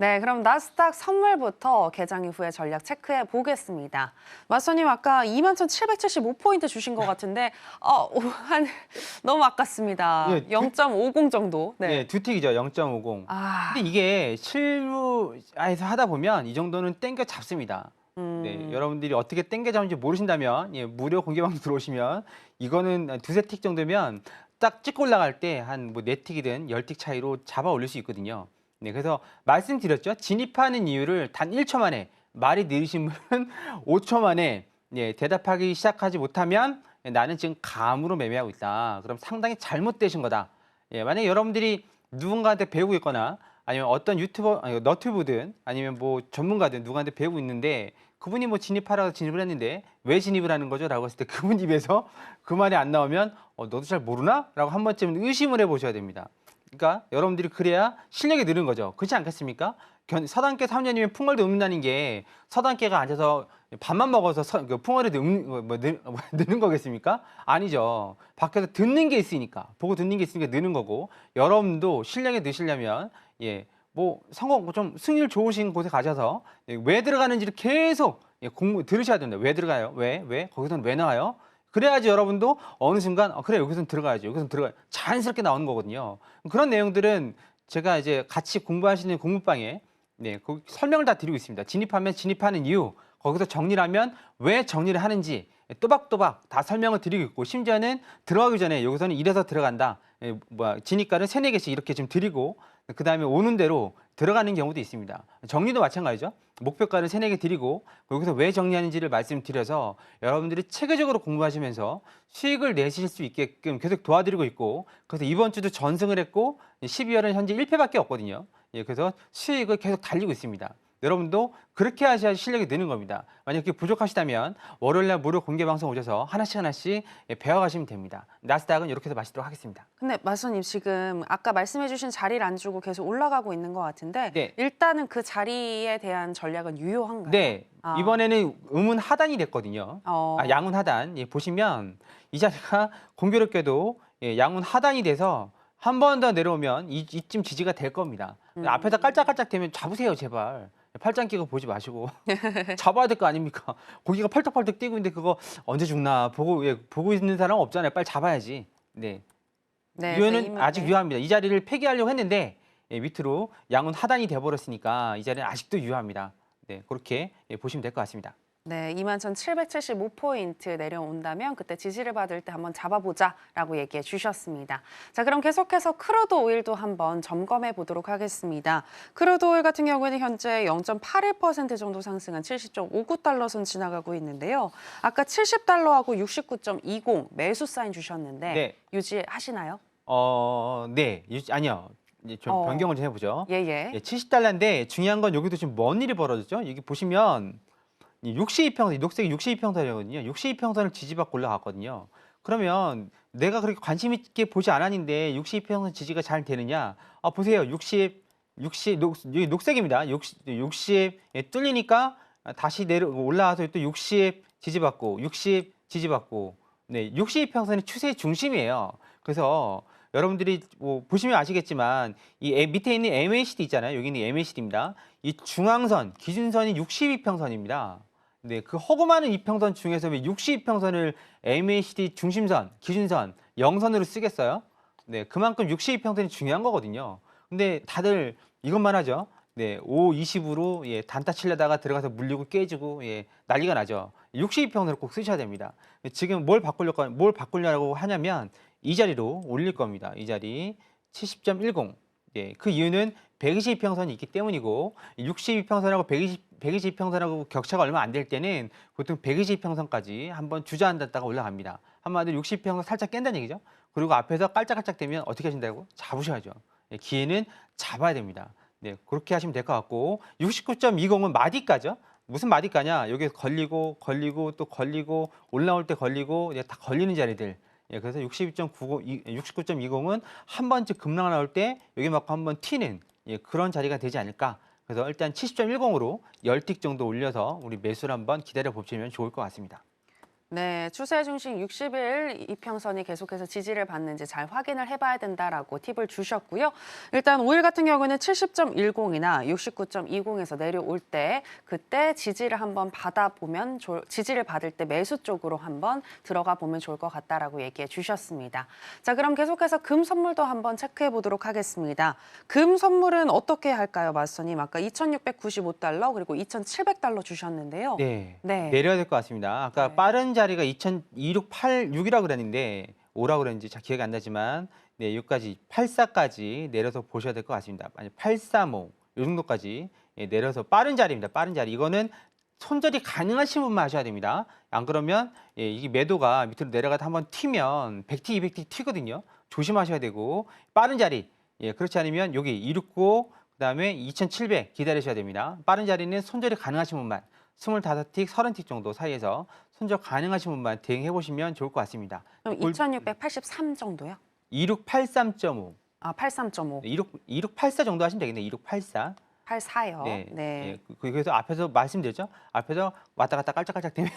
네, 그럼 나스닥 선물부터 개장 이후에 전략 체크해 보겠습니다. 마스터님 아까 21,775포인트 주신 것 같은데 너무 아깝습니다. 예, 0.50 정도. 네, 두 틱이죠. 0.50. 아, 근데 이게 실무에서 하다 보면 이 정도는 땡겨 잡습니다. 네, 여러분들이 어떻게 땡겨 잡는지 모르신다면 무료 공개방송 들어오시면 이거는 두세 틱 정도면 딱 찍고 올라갈 때 한 뭐 4틱이든 10틱 차이로 잡아 올릴 수 있거든요. 네, 그래서 말씀드렸죠. 진입하는 이유를 단 1초 만에 말이 느리신 분은 5초 만에 대답하기 시작하지 못하면 나는 지금 감으로 매매하고 있다. 그럼 상당히 잘못되신 거다. 만약에 여러분들이 누군가한테 배우고 있거나 아니면 어떤 너튜브든 아니면 뭐 전문가든 누구한테 배우고 있는데 그분이 뭐 진입하라고 진입을 했는데 왜 진입을 하는 거죠? 라고 했을 때 그분 입에서 그 말이 안 나오면 너도 잘 모르나? 라고 한 번쯤은 의심을 해보셔야 됩니다. 그러니까 여러분들이 그래야 실력이 느는 거죠. 그렇지 않겠습니까? 서당계 3년이면 풍월도 읊는다는 게 서당계가 앉아서 밥만 먹어서 그 풍월에도 느는 거겠습니까? 아니죠. 밖에서 듣는 게 있으니까, 보고 듣는 게 있으니까 느는 거고, 여러분도 실력에 넣으시려면 뭐 성공 좀 승률 좋으신 곳에 가셔서 왜 들어가는지를 계속 공부 들으셔야 된다. 왜 들어가요? 왜? 거기서는 왜 나와요? 그래야지 여러분도 어느 순간 그래 여기선 들어가야지. 여기선 들어가 자연스럽게 나오는 거거든요. 그런 내용들은 제가 이제 같이 공부하시는 공부방에 거기 설명을 다 드리고 있습니다. 진입하면 진입하는 이유, 거기서 정리를 하면 왜 정리를 하는지 또박또박 다 설명을 드리고 있고, 심지어는 들어가기 전에 여기서는 이래서 들어간다. 진입가를 3-4개씩 이렇게 좀 드리고, 그 다음에 오는 대로 들어가는 경우도 있습니다. 정리도 마찬가지죠. 목표가를 3-4개 드리고 여기서 왜 정리하는지를 말씀드려서 여러분들이 체계적으로 공부하시면서 수익을 내실 수 있게끔 계속 도와드리고 있고, 그래서 이번 주도 전승을 했고 12월은 현재 1패밖에 없거든요. 그래서 수익을 계속 달리고 있습니다. 여러분도 그렇게 하셔야 실력이 느는 겁니다. 만약 그게 부족하시다면 월요일날 무료 공개 방송 오셔서 하나씩 배워가시면 됩니다. 나스닥은 이렇게 해서 마치도록 하겠습니다. 근데 마수님 지금 아까 말씀해주신 자리를 안 주고 계속 올라가고 있는 것 같은데 네. 일단은 그 자리에 대한 전략은 유효한가요? 네, 아. 이번에는 음운 하단이 됐거든요. 양운 하단. 보시면 이 자리가 공교롭게도 양운 하단이 돼서 한 번 더 내려오면 이쯤 지지가 될 겁니다. 앞에다 깔짝깔짝 되면 잡으세요, 제발. 팔짱 끼고 보지 마시고 잡아야 될 거 아닙니까? 고기가 펄떡펄떡 뛰고 있는데 그거 언제 죽나 보고 있는 사람 없잖아요. 빨리 잡아야지. 네, 유효는 아직 유효합니다. 이 자리를 폐기하려고 했는데 밑으로 양은 하단이 돼버렸으니까 이 자리는 아직도 유효합니다. 네, 그렇게 보시면 될 것 같습니다. 네, 21,775포인트 내려온다면 그때 지지를 받을 때 한번 잡아보자라고 얘기해 주셨습니다. 자, 그럼 계속해서 크루드 오일도 한번 점검해 보도록 하겠습니다. 크루드 오일 같은 경우에는 현재 0.81% 정도 상승한 70.59달러 선 지나가고 있는데요. 아까 70달러하고 69.20 매수 사인 주셨는데 네. 유지하시나요? 네, 아니요. 좀 변경을 좀 해보죠. 예. 70달러인데 중요한 건 여기도 지금 뭔 일이 벌어졌죠? 여기 보시면 62평선, 녹색이 62평선이거든요. 62평선을 지지받고 올라갔거든요. 그러면 내가 그렇게 관심 있게 보지 않았는데 62평선 지지가 잘 되느냐? 보세요. 60, 여기 녹색입니다. 60에 뚫리니까 다시 올라와서 또 60 지지받고, 60 지지받고. 네, 62평선이 추세의 중심이에요. 그래서 여러분들이 보시면 아시겠지만 이 밑에 있는 MACD 있잖아요. 여기 있는 MACD입니다. 이 중앙선, 기준선이 62평선입니다. 네, 그 허구많은 이평선 중에서 왜 62평선을 MACD 중심선, 기준선, 0선으로 쓰겠어요? 네, 그만큼 62평선이 중요한 거거든요. 근데 다들 이것만 하죠. 네, 5, 20으로 단타 치려다가 들어가서 물리고 깨지고 난리가 나죠. 62평선을 꼭 쓰셔야 됩니다. 지금 뭘 바꾸려고 하냐면 이 자리로 올릴 겁니다. 이 자리 70.10. 그 이유는 122평선이 있기 때문이고 62평선하고 122평선하고 격차가 얼마 안 될 때는 보통 122평선까지 한번 주저앉았다가 올라갑니다. 한마디로 60평선 살짝 깬다는 얘기죠. 그리고 앞에서 깔짝깔짝 되면 어떻게 하신다고? 잡으셔야죠. 잡아야 됩니다. 네, 그렇게 하시면 될 것 같고 69.20은 마디가죠. 무슨 마디가냐? 여기 걸리고 또 걸리고 올라올 때 걸리고 다 걸리는 자리들. 그래서 69.20은 한 번쯤 급락 나올 때 여기 맞고 한번 튀는 그런 자리가 되지 않을까. 그래서 일단 70.10으로 10틱 정도 올려서 우리 매수를 한번 기다려 보시면 좋을 것 같습니다. 네, 추세 중심 60일 이평선이 계속해서 지지를 받는지 잘 확인을 해봐야 된다라고 팁을 주셨고요. 일단 오일 같은 경우는 70.10이나 69.20에서 내려올 때 그때 지지를 한번 받아보면 지지를 받을 때 매수 쪽으로 한번 들어가 보면 좋을 것 같다라고 얘기해 주셨습니다. 자, 그럼 계속해서 금 선물도 한번 체크해 보도록 하겠습니다. 금 선물은 어떻게 할까요, 마스터님? 아까 2,695달러 그리고 2,700달러 주셨는데요. 네, 내려야 될 것 같습니다. 아까 빠른 자리가 2,686이라고 그랬는데 5라고 그랬는지 잘 기억이 안 나지만 여기까지 84까지 내려서 보셔야 될 것 같습니다. 아니 835 이 정도까지 내려서 빠른 자리입니다. 빠른 자리. 이거는 손절이 가능하신 분만 하셔야 됩니다. 안 그러면 이게 매도가 밑으로 내려가다 한번 튀면 100티, 200티 튀거든요. 조심하셔야 되고 빠른 자리. 그렇지 않으면 여기 269 그다음에 2,700 기다리셔야 됩니다. 빠른 자리는 손절이 가능하신 분만 25틱, 30틱 정도 사이에서 손절 가능하신 분만 대응해 보시면 좋을 것 같습니다. 그럼 2,683 정도요? 2683.5. 83.5. 2684 정도 하시면 되겠네요. 2684. 84요. 네. 네. 예, 그래서 앞에서 말씀드렸죠. 앞에서 왔다 갔다 깔짝깔짝 되면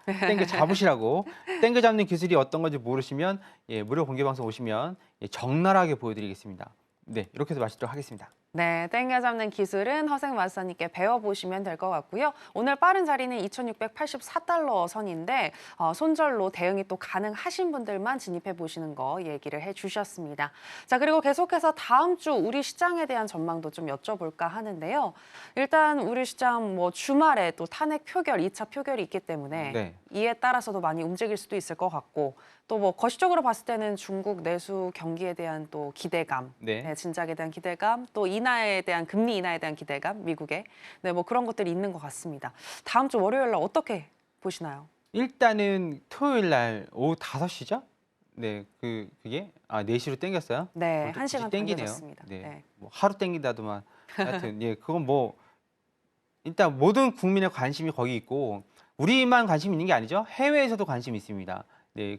땡겨 잡으시라고. 땡겨 잡는 기술이 어떤 건지 모르시면 예, 무료 공개 방송 오시면 예, 적나라하게 보여드리겠습니다. 네, 이렇게 해서 마치도록 하겠습니다. 네, 땡겨 잡는 기술은 허생 마스터님께 배워보시면 될 것 같고요. 오늘 빠른 자리는 2,684달러 선인데 손절로 대응이 또 가능하신 분들만 진입해 보시는 거 얘기를 해주셨습니다. 자, 그리고 계속해서 다음 주 우리 시장에 대한 전망도 좀 여쭤볼까 하는데요. 일단 우리 시장 뭐 주말에 또 탄핵 표결, 2차 표결이 있기 때문에 네. 이에 따라서도 많이 움직일 수도 있을 것 같고 또 뭐 거시적으로 봤을 때는 중국 내수 경기에 대한 또 기대감, 네. 진작에 대한 기대감, 또 인하에 대한 금리 인하에 대한 기대감, 미국의 뭐 그런 것들이 있는 것 같습니다. 다음 주 월요일 날 어떻게 보시나요? 일단은 토요일 날 오후 5시죠? 네, 그게 4시로 땡겼어요. 네, 또 1시간 굳이 땡기네요. 당겨졌습니다. 네. 네. 뭐 하루 땡긴다더만 하여튼 예, 그건 뭐 일단 모든 국민의 관심이 거기 있고 우리만 관심 있는 게 아니죠. 해외에서도 관심이 있습니다. 네,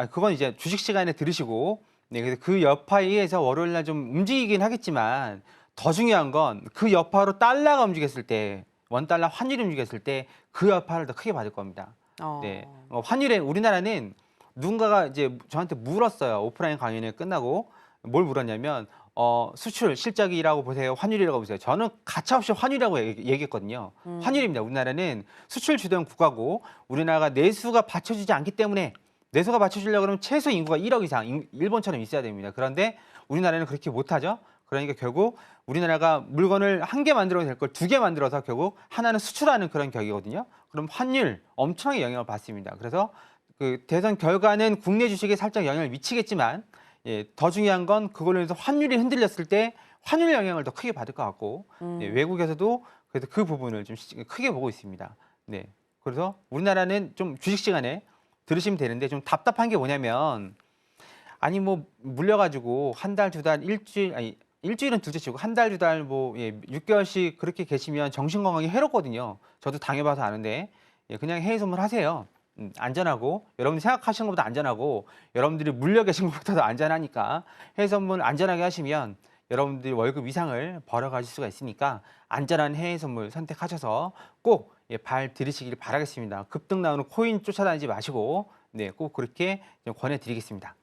그건 이제 주식 시간에 들으시고 네, 그래서 그 여파에서 월요일 날 좀 움직이긴 하겠지만 더 중요한 건 그 여파로 달러가 움직였을 때 원달러 환율이 움직였을 때 그 여파를 더 크게 받을 겁니다. 네, 환율에 우리나라는 누군가가 이제 저한테 물었어요. 오프라인 강연회 끝나고 뭘 물었냐면 수출 실적이라고 보세요, 환율이라고 보세요. 저는 가차없이 환율이라고 얘기했거든요. 환율입니다. 우리나라는 수출 주된 국가고 우리나라가 내수가 받쳐주지 않기 때문에 내수가 받쳐주려고 그러면 최소 인구가 1억 이상 일본처럼 있어야 됩니다. 그런데 우리나라는 그렇게 못하죠. 그러니까 결국 우리나라가 물건을 한 개 만들어도 될 걸 2개 만들어서 결국 하나는 수출하는 그런 격이거든요. 그럼 환율 엄청나게 영향을 받습니다. 그래서 그 대선 결과는 국내 주식에 살짝 영향을 미치겠지만 예, 더 중요한 건 그걸로 인해서 환율이 흔들렸을 때 환율 영향을 더 크게 받을 것 같고 예, 외국에서도 그래서 그 부분을 좀 크게 보고 있습니다. 네, 그래서 우리나라는 좀 주식 시간에 들으시면 되는데 좀 답답한 게 뭐냐면 아니 뭐 물려가지고 한 달, 두 달, 일주일 아니 일주일은 둘째치고 한 달, 두 달 뭐 6개월씩 그렇게 계시면 정신 건강에 해롭거든요. 저도 당해봐서 아는데 예, 그냥 해외 선물 하세요. 안전하고 여러분들이 생각하시는 것보다 안전하고 여러분들이 물려 계신 것보다도 안전하니까 해외 선물 안전하게 하시면 여러분들이 월급 이상을 벌어가실 수가 있으니까 안전한 해외 선물 선택하셔서 꼭 발 들이시길 바라겠습니다. 급등 나오는 코인 쫓아다니지 마시고 네, 꼭 그렇게 좀 권해드리겠습니다.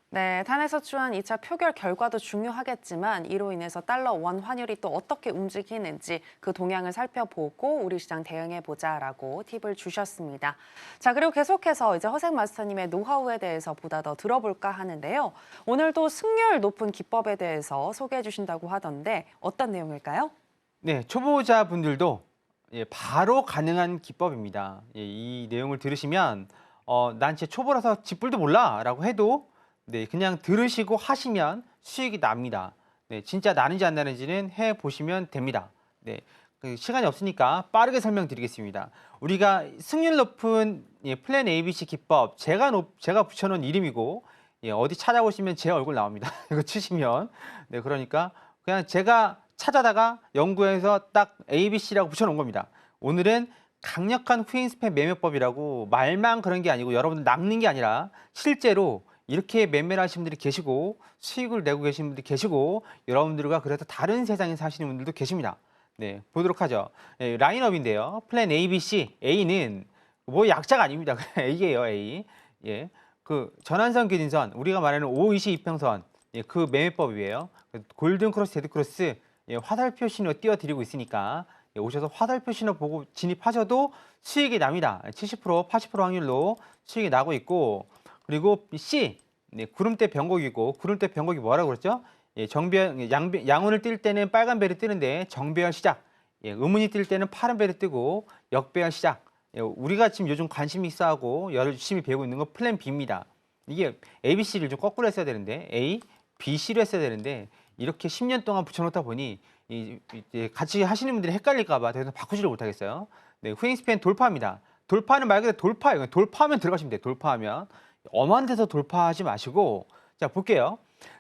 네, 탄핵 소추안 2차 표결 결과도 중요하겠지만 이로 인해서 달러 원 환율이 또 어떻게 움직이는지 그 동향을 살펴보고 우리 시장 대응해보자라고 팁을 주셨습니다. 자, 그리고 계속해서 이제 허생 마스터님의 노하우에 대해서 보다 더 들어볼까 하는데요. 오늘도 승률 높은 기법에 대해서 소개해 주신다고 하던데 어떤 내용일까요? 네, 초보자분들도 바로 가능한 기법입니다. 이 내용을 들으시면 난 진짜 초보라서 쥐뿔도 몰라라고 해도 네, 그냥 들으시고 하시면 수익이 납니다. 네, 진짜 나는지 안 나는지는 해 보시면 됩니다. 네, 시간이 없으니까 빠르게 설명드리겠습니다. 우리가 승률 높은 플랜 ABC 기법 제가 붙여놓은 이름이고 어디 찾아보시면 제 얼굴 나옵니다. 이거 치시면 네, 그러니까 그냥 제가 찾아다가 연구해서 딱 ABC라고 붙여놓은 겁니다. 오늘은 강력한 후행 스팸 매매법이라고 말만 그런 게 아니고 여러분들 낚는 게 아니라 실제로 이렇게 매매를 하시는 분들이 계시고 수익을 내고 계시는 분들이 계시고 여러분들과 그래서 다른 세상에 사시는 분들도 계십니다. 네, 보도록 하죠. 네, 라인업인데요. 플랜 A, B, C. A는 뭐 약자가 아닙니다. A예요, A. 예, 그 전환선 기준선 우리가 말하는 520 이평선 그 매매법이에요. 골든 크로스, 데드 크로스 화살표 신호 띄워드리고 있으니까 오셔서 화살표 신호 보고 진입하셔도 수익이 납니다. 70%, 80% 확률로 수익이 나고 있고 그리고 C, 구름대 변곡이고 구름대 변곡이 뭐라고 그랬죠? 양운을 뜰 때는 빨간 별이 뜨는데 정배열 시작, 음운이 뜰 때는 파란 별이 뜨고 역배열 시작. 우리가 지금 요즘 관심이 있어하고 열심히 배우고 있는 건 플랜 B입니다. 이게 ABC를 좀 거꾸로 했어야 되는데 A, B, C로 했어야 되는데 이렇게 10년 동안 붙여놓다 보니 같이 하시는 분들이 헷갈릴까 봐 그래서 바꾸지를 못하겠어요. 네, 후행 스팬 돌파입니다. 돌파는 말 그대로 돌파예요. 돌파하면 들어가시면 돼요. 돌파하면. 엄한 데서 돌파하지 마시고 자 볼게요.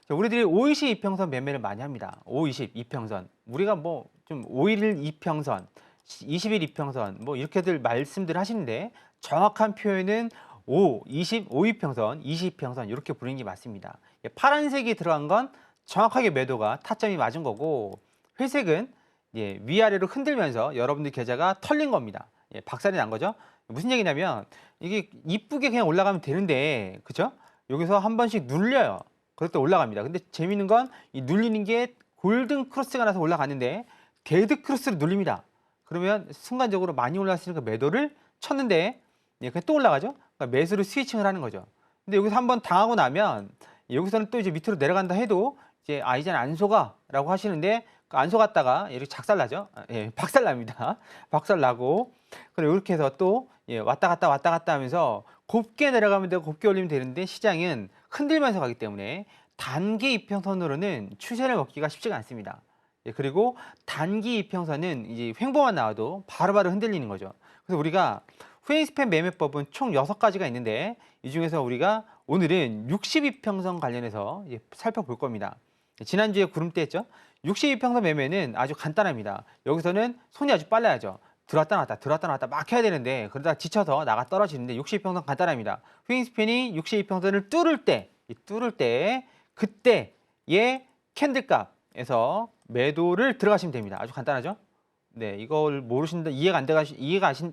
자, 우리들이 520 이평선 매매를 많이 합니다. 520 이평선 우리가 뭐 좀 5일 이평선 20일 이평선 뭐 이렇게들 말씀들 하시는데 정확한 표현은 5, 20, 5이평선, 20이평선 이렇게 부르는 게 맞습니다. 파란색이 들어간 건 정확하게 매도가 타점이 맞은 거고, 회색은 예, 위아래로 흔들면서 여러분들 계좌가 털린 겁니다. 예, 박살이 난 거죠. 무슨 얘기냐면 이게 이쁘게 그냥 올라가면 되는데, 그죠? 여기서 한 번씩 눌려요. 그럴 때 올라갑니다. 근데 재밌는 건 이 눌리는 게 골든 크로스가 나서 올라갔는데 데드 크로스로 눌립니다. 그러면 순간적으로 많이 올라왔으니까 매도를 쳤는데 예, 그냥 또 올라가죠. 그러니까 매수를 스위칭을 하는 거죠. 근데 여기서 한번 당하고 나면 여기서는 또 이제 밑으로 내려간다 해도 이제 이제는 안 속아라고 하시는데 그 안 속았다가 이렇게 작살나죠. 예, 박살납니다. 박살나고 그리고 이렇게 해서 또 예, 왔다 갔다 하면서 곱게 내려가면 되고 곱게 올리면 되는데 시장은 흔들면서 가기 때문에 단기 이평선으로는 추세를 먹기가 쉽지가 않습니다. 예, 그리고 단기 이평선은 이제 횡보만 나와도 바로바로 흔들리는 거죠. 그래서 우리가 후행스팬 매매법은 총 6가지가 있는데 이 중에서 우리가 오늘은 62평선 관련해서 살펴볼 겁니다. 지난주에 구름대 했죠. 62평선 매매는 아주 간단합니다. 여기서는 손이 아주 빨라야죠. 들어왔다 나왔다 들어왔다 나왔다 막 해야 되는데 그러다 지쳐서 나가 떨어지는데 62평선 간단합니다. 후행스팬이 62평선을 뚫을 때 그때의 캔들값에서 매도를 들어가시면 됩니다. 아주 간단하죠. 네, 이걸 모르신다, 이해가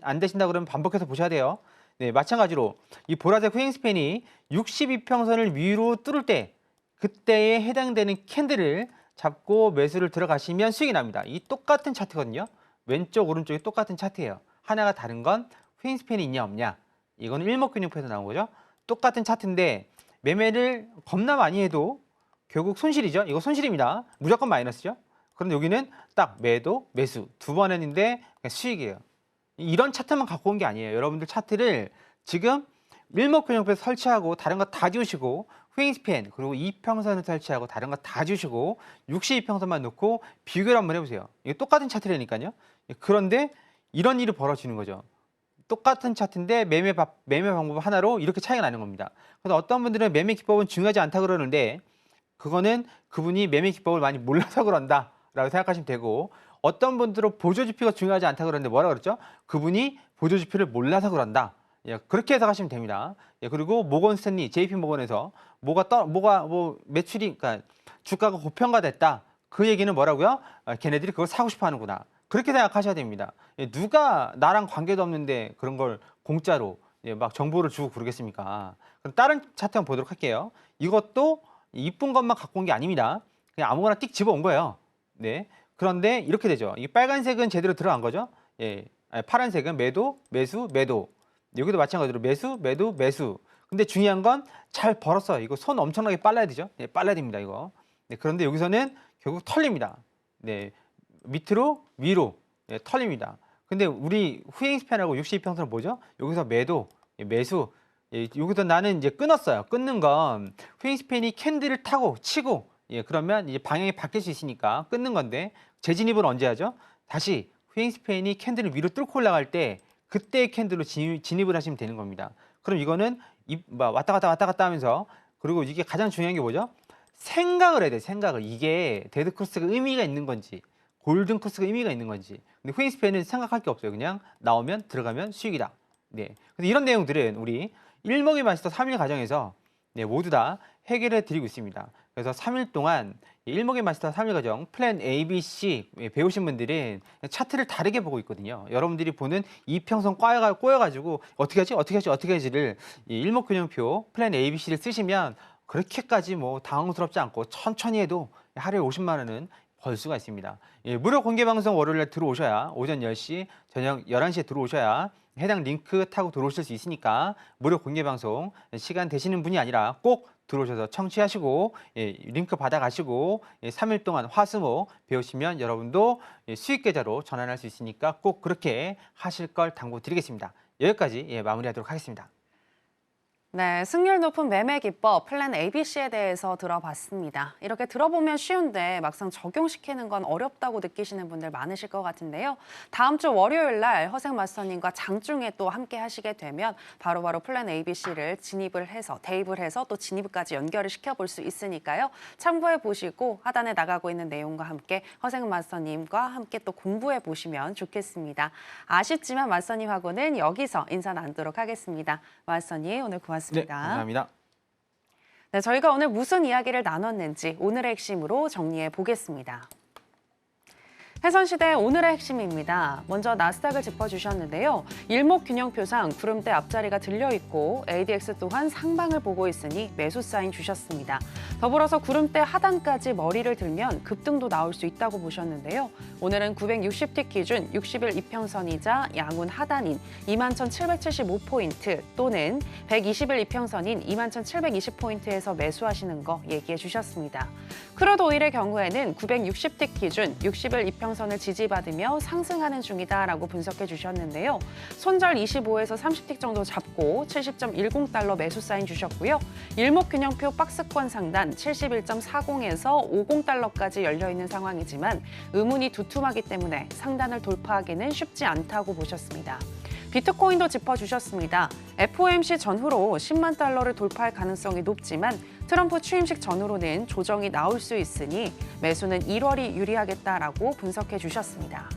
안 되신다 그러면 반복해서 보셔야 돼요. 네, 마찬가지로 이 보라색 후행스팬이 62평선을 위로 뚫을 때 그때에 해당되는 캔들을 잡고 매수를 들어가시면 수익이 납니다. 이 똑같은 차트거든요. 왼쪽 오른쪽이 똑같은 차트예요. 하나가 다른 건 후행스팬이 있냐 없냐. 이거는 일목균형표에서 나온 거죠. 똑같은 차트인데 매매를 겁나 많이 해도 결국 손실이죠. 이거 손실입니다. 무조건 마이너스죠. 그런데 여기는 딱 매도, 매수 두 번 했는데 수익이에요. 이런 차트만 갖고 온 게 아니에요. 여러분들 차트를 지금 일목균형표 설치하고 다른 거 다 지우시고 후행스팬 그리고 이평선을 설치하고 다른 거 다 지우시고 62평선만 놓고 비교를 한번 해보세요. 이게 똑같은 차트라니까요. 그런데 이런 일이 벌어지는 거죠. 똑같은 차트인데 매매 방법 하나로 이렇게 차이가 나는 겁니다. 그래서 어떤 분들은 매매 기법은 중요하지 않다 그러는데 그거는 그분이 매매 기법을 많이 몰라서 그런다라고 생각하시면 되고, 어떤 분들은 보조지표가 중요하지 않다 그러는데 뭐라 그랬죠? 그분이 보조지표를 몰라서 그런다. 예, 그렇게 해석하시면 됩니다. 예, 그리고 모건 스탠리, JP 모건에서 매출이, 그러니까 주가가 고평가됐다. 그 얘기는 뭐라고요? 걔네들이 그걸 사고 싶어 하는구나. 그렇게 생각하셔야 됩니다. 예, 누가 나랑 관계도 없는데 그런 걸 공짜로 예, 막 정보를 주고 그러겠습니까? 그럼 다른 차트 한번 보도록 할게요. 이것도 이쁜 것만 갖고 온 게 아닙니다. 그냥 아무거나 띡 집어온 거예요. 네. 그런데 이렇게 되죠. 이 빨간색은 제대로 들어간 거죠. 예. 파란색은 매도, 매수, 매도. 여기도 마찬가지로 매수, 매도, 매수. 근데 중요한 건 잘 벌었어요. 이거 손 엄청나게 빨라야 되죠. 네, 빨라야 됩니다, 이거. 네, 그런데 여기서는 결국 털립니다. 네. 밑으로, 위로. 네, 털립니다. 근데 우리 후행스팬하고 62평선은 뭐죠? 여기서 매도, 매수. 예, 여기서 나는 이제 끊었어요. 끊는 건 후행스팬이 캔들을 타고 치고 예, 그러면 이제 방향이 바뀔 수 있으니까 끊는 건데 재진입은 언제 하죠? 다시 후행스팬이 캔들을 위로 뚫고 올라갈 때 그때의 캔들로 진입을 하시면 되는 겁니다. 그럼 이거는 왔다 갔다 하면서 그리고 이게 가장 중요한 게 뭐죠? 생각을 해야 돼. 생각을. 이게 데드 크로스가 의미가 있는 건지 골든 크로스가 의미가 있는 건지. 근데 후행스팬은 생각할 게 없어요. 그냥 나오면 들어가면 수익이다. 네. 근데 이런 내용들은 우리 일목이 마스터 3일 과정에서 네, 모두 다 해결해 드리고 있습니다. 그래서 3일 동안 일목의 마스터 3일 과정 플랜 A, B, C 배우신 분들은 차트를 다르게 보고 있거든요. 여러분들이 보는 이평선 꼬여가지고 어떻게 하지를 이 일목균형표 플랜 A, B, C를 쓰시면 그렇게까지 뭐 당황스럽지 않고 천천히 해도 하루에 50만 원은 벌 수가 있습니다. 예, 무료 공개 방송 월요일에 들어오셔야 오전 10시, 저녁 11시에 들어오셔야 해당 링크 타고 들어오실 수 있으니까 무료 공개 방송 시간 되시는 분이 아니라 꼭 들어오셔서 청취하시고 예, 링크 받아가시고 3일 동안 화수목 배우시면 여러분도 수익 계좌로 전환할 수 있으니까 꼭 그렇게 하실 걸 당부드리겠습니다. 여기까지 마무리하도록 하겠습니다. 네, 승률 높은 매매 기법 플랜 ABC에 대해서 들어봤습니다. 이렇게 들어보면 쉬운데 막상 적용시키는 건 어렵다고 느끼시는 분들 많으실 것 같은데요. 다음 주 월요일 날 허생 마스터님과 장중에 또 함께 하시게 되면 바로바로 플랜 ABC를 대입을 해서 또 진입까지 연결을 시켜볼 수 있으니까요. 참고해 보시고 하단에 나가고 있는 내용과 함께 허생 마스터님과 함께 또 공부해 보시면 좋겠습니다. 아쉽지만 마스터님하고는 여기서 인사 나누도록 하겠습니다. 마스터님 오늘 고맙습니다. 네, 감사합니다. 네, 저희가 오늘 무슨 이야기를 나눴는지 오늘의 핵심으로 정리해 보겠습니다. 해선시대 오늘의 핵심입니다. 먼저 나스닥을 짚어주셨는데요. 일목균형표상 구름대 앞자리가 들려있고 ADX 또한 상방을 보고 있으니 매수 사인 주셨습니다. 더불어서 구름대 하단까지 머리를 들면 급등도 나올 수 있다고 보셨는데요. 오늘은 960티 기준 60일 이평선이자 양운 하단인 21,775포인트 또는 120일 이평선인 21,720포인트에서 매수하시는 거 얘기해 주셨습니다. 크루드 오일의 경우에는 960티 기준 60일 이평선을 지지받으며 상승하는 중이다라고 분석해 주셨는데요. 손절 25에서 30틱 정도 잡고 70.10달러 매수 사인 주셨고요. 일목균형표 박스권 상단 71.40에서 50달러까지 열려있는 상황이지만 의문이 두툼하기 때문에 상단을 돌파하기는 쉽지 않다고 보셨습니다. 비트코인도 짚어주셨습니다. FOMC 전후로 10만 달러를 돌파할 가능성이 높지만 트럼프 취임식 전후로는 조정이 나올 수 있으니 매수는 1월이 유리하겠다라고 분석해 주셨습니다.